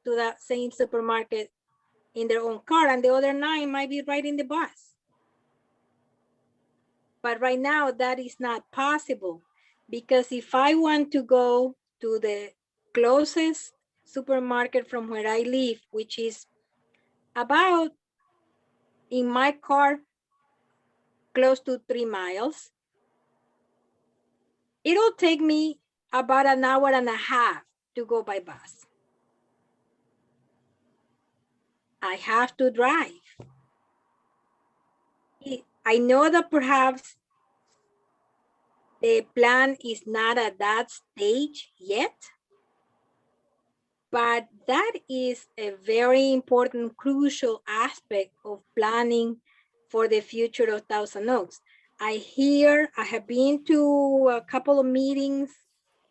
that same supermarket in their own car, and the other 9 might be riding the bus. But right now that is not possible, because if I want to go to the closest supermarket from where I live, which is about, in my car, close to 3 miles, it'll take me about an hour and a half to go by bus. I have to drive. I know that perhaps the plan is not at that stage yet, but that is a very important, crucial aspect of planning for the future of Thousand Oaks. I have been to a couple of meetings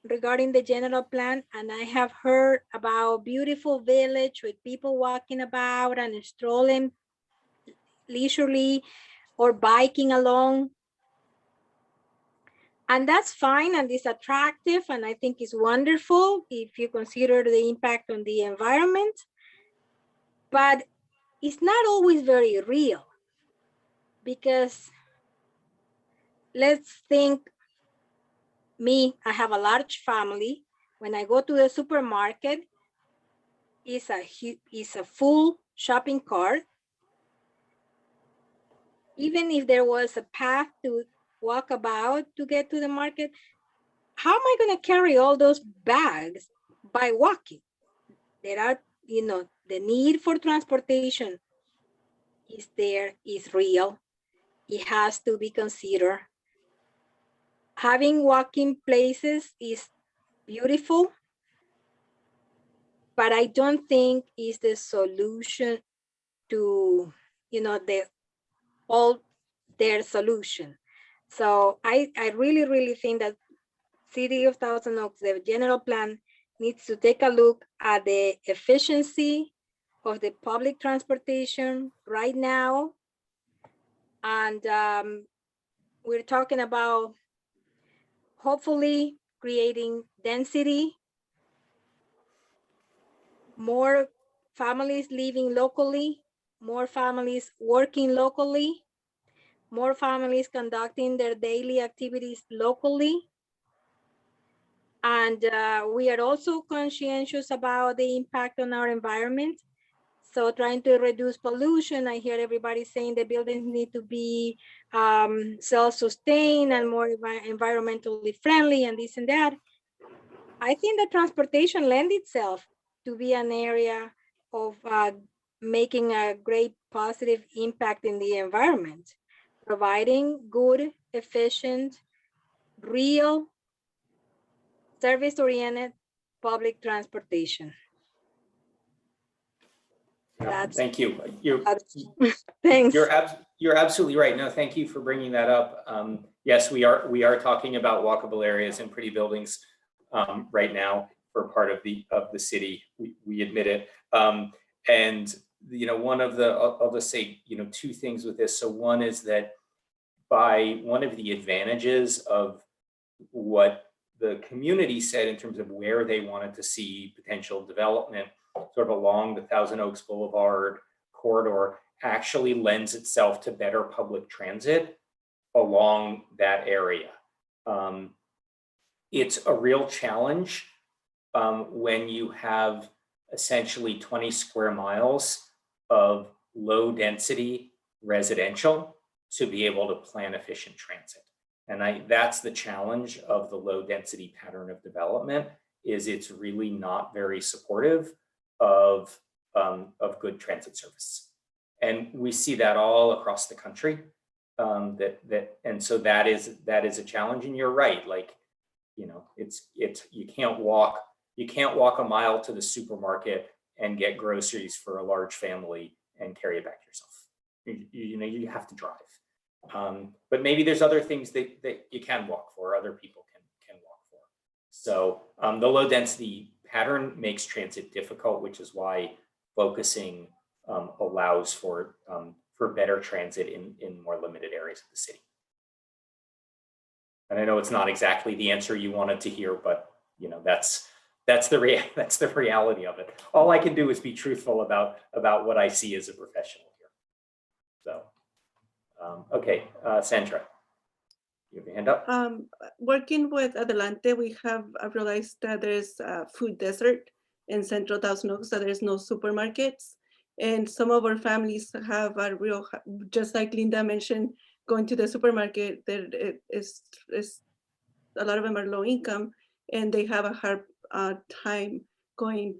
regarding the general plan, and I have heard about beautiful village with people walking about and strolling leisurely or biking along. And that's fine, and it's attractive, and I think it's wonderful if you consider the impact on the environment, but it's not always very real, because let's think, I have a large family. When I go to the supermarket, it's a full shopping cart. Even if there was a path to walk about to get to the market, how am I going to carry all those bags by walking? There are, the need for transportation is real. It has to be considered. Having walking places is beautiful, but I don't think is the solution to, their solution. So I really, really think that City of Thousand Oaks, the general plan, needs to take a look at the efficiency of the public transportation right now. And we're talking about hopefully creating density, more families living locally, more families working locally, more families conducting their daily activities locally. And we are also conscientious about the impact on our environment. So trying to reduce pollution. I hear everybody saying the buildings need to be self-sustained and more environmentally friendly and this and that. I think that transportation lends itself to be an area of making a great positive impact in the environment, providing good, efficient, real, service-oriented public transportation. Thank you. Thanks. You're absolutely right. No, thank you for bringing that up. Yes, we are talking about walkable areas and pretty buildings right now for part of the city. We admit it. And one of the, I'll just say 2 things with this. So one is that by one of the advantages of what the community said in terms of where they wanted to see potential development sort of along the Thousand Oaks Boulevard corridor actually lends itself to better public transit along that area. It's a real challenge when you have essentially 20 square miles of low density residential to be able to plan efficient transit. And that's the challenge of the low density pattern of development, is it's really not very supportive of good transit service. And we see that all across the country. And so that is a challenge. And you're right, like, you can't walk a mile to the supermarket and get groceries for a large family and carry it back yourself. You have to drive. But maybe there's other things that you can walk for, other people can walk for. So the low density pattern makes transit difficult, which is why focusing allows for better transit in more limited areas of the city. And I know it's not exactly the answer you wanted to hear, but you know, that's the reality of it. All I can do is be truthful about what I see as a professional here. So, okay, Sandra, you have your hand up. Working with Adelante, we have realized that there's a food desert in Central Thousand Oaks, that there's no supermarkets. And some of our families have a real, just like Linda mentioned, going to the supermarket, there is a lot of them are low income and they have a hard time going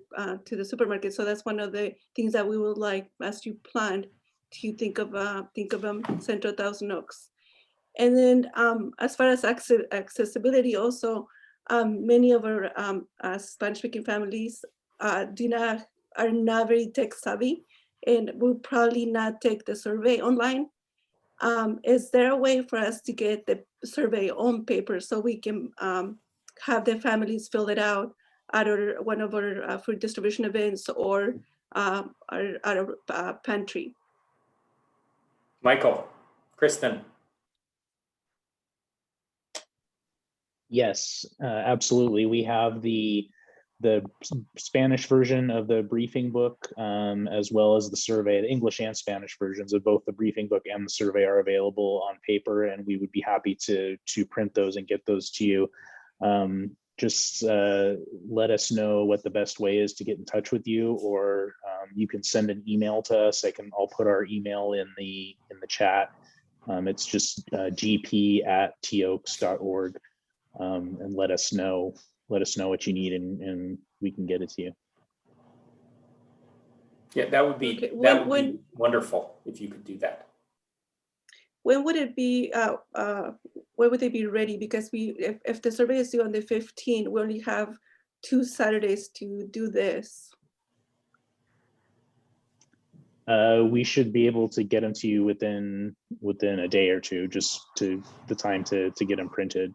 to the supermarket. So that's one of the things that we would like, as you planned, to think of Central Thousand Oaks. And then as far as accessibility also, many of our Spanish-speaking families are not very tech savvy and will probably not take the survey online. Is there a way for us to get the survey on paper so we can have the families fill it out at one of our food distribution events or our pantry? Michael, Kristen. Yes, absolutely. We have the Spanish version of the briefing book, as well as the survey. The English and Spanish versions of both the briefing book and the survey are available on paper, and we would be happy to print those and get those to you. Just let us know what the best way is to get in touch with you, or you can send an email to us. I'll put our email in the chat. It's just gp@toaks.org, and let us know what you need, and we can get it to you. Yeah, that would be be wonderful if you could do that. When would it be? When would they be ready? Because if the survey is due on the 15th, we only have 2 Saturdays to do this. We should be able to get them to you within a day or two, just to the time to get them printed.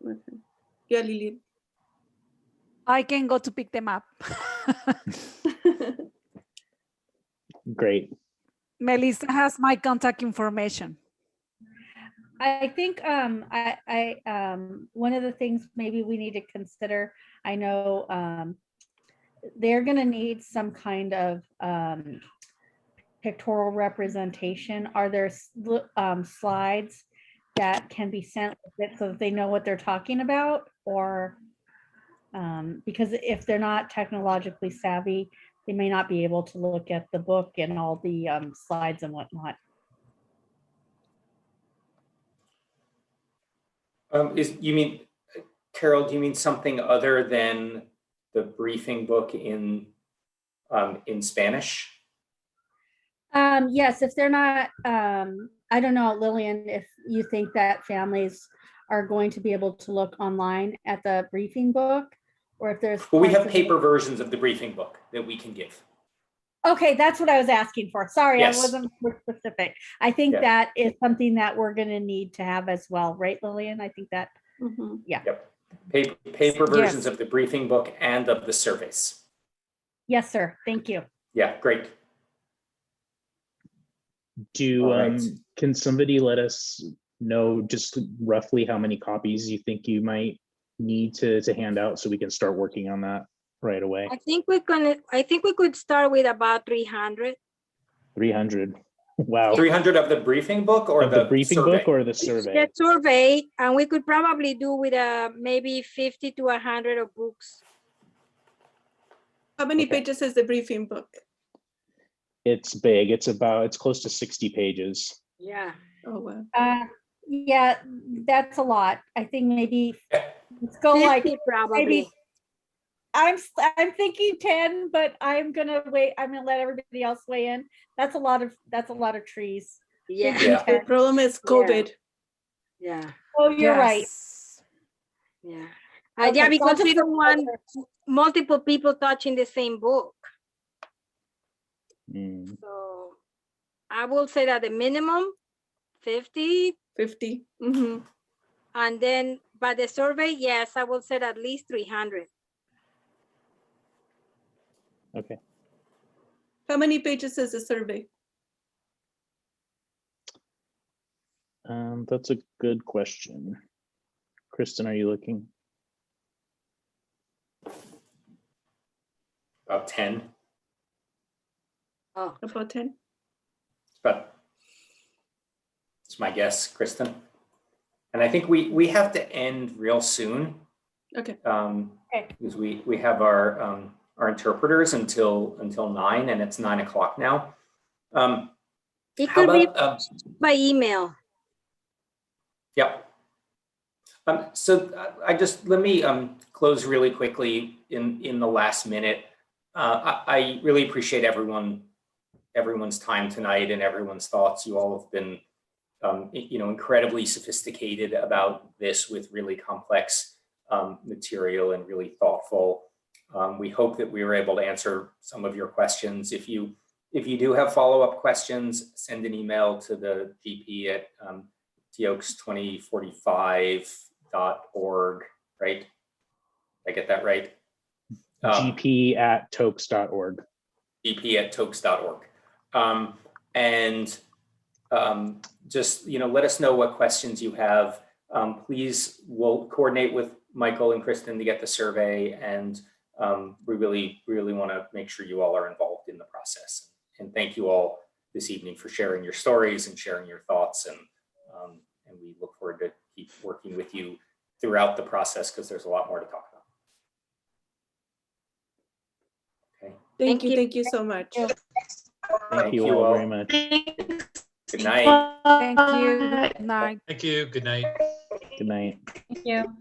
Okay. Yeah, Lily. I can go to pick them up. Great. Melissa has my contact information. I think one of the things maybe we need to consider, I know they're going to need some kind of pictorial representation. Are there slides that can be sent with it so that they know what they're talking about? Or because if they're not technologically savvy, they may not be able to look at the book and all the slides and whatnot. You mean, Carol, do you mean something other than the briefing book in Spanish? Yes, if they're not, I don't know, Lillian, if you think that families are going to be able to look online at the briefing book, or if there's. Well, we have paper versions of the briefing book that we can give. Okay, that's what I was asking for. Sorry, Yes. I wasn't more specific. I think that is something that we're going to need to have as well, right, Lillian? I think that, yeah. Yep. Paper versions of the briefing book and of the surveys. Yes, sir. Thank you. Yeah, great. Can somebody let us know just roughly how many copies you think you might need to hand out so we can start working on that right away? I think we could start with about 300. 300. Wow. 300 of the briefing book or the briefing survey? book or the survey? The survey, and we could probably do with maybe 50 to 100 of books. How many pages is the briefing book? It's big. It's close to 60 pages. Yeah. Oh, wow. Yeah, that's a lot. I think maybe let's go 50 like probably. Maybe, I'm thinking 10, but I'm gonna wait. I'm gonna let everybody else weigh in. That's a lot of trees. Yeah. The problem is COVID. Yeah. Oh, you're right. Yeah. Okay, yeah, because we don't want multiple people touching the same book. So I will say that the minimum 50. 50. And then by the survey, yes, I will say at least 300. Okay. How many pages is the survey? That's a good question. Kristen, are you looking? About 10. Oh, About 10? It's my guess, Kristen. And I think we have to end real soon. Okay. Because we have our interpreters until 9, and it's 9 o'clock now. it How could be about by email. yeah. So let me close really quickly in the last minute. I really appreciate everyone's time tonight and everyone's thoughts. You all have been incredibly sophisticated about this with really complex material and really thoughtful. We hope that we were able to answer some of your questions. If you do have follow-up questions, send an email to the GP at toaks2045.org, right? Did I get that right? GP@toaks.org. GP@toaks.org. Just let us know what questions you have. Please, we'll coordinate with Michael and Kristen to get the survey, and we really want to make sure you all are involved in the process. And thank you all this evening for sharing your stories and sharing your thoughts, and we look forward to keep working with you throughout the process, because there's a lot more to talk about. Okay. Thank you so much. Thank you all very much. Good night. Thank you. Good night. Thank you. Good night. Good night. Thank you.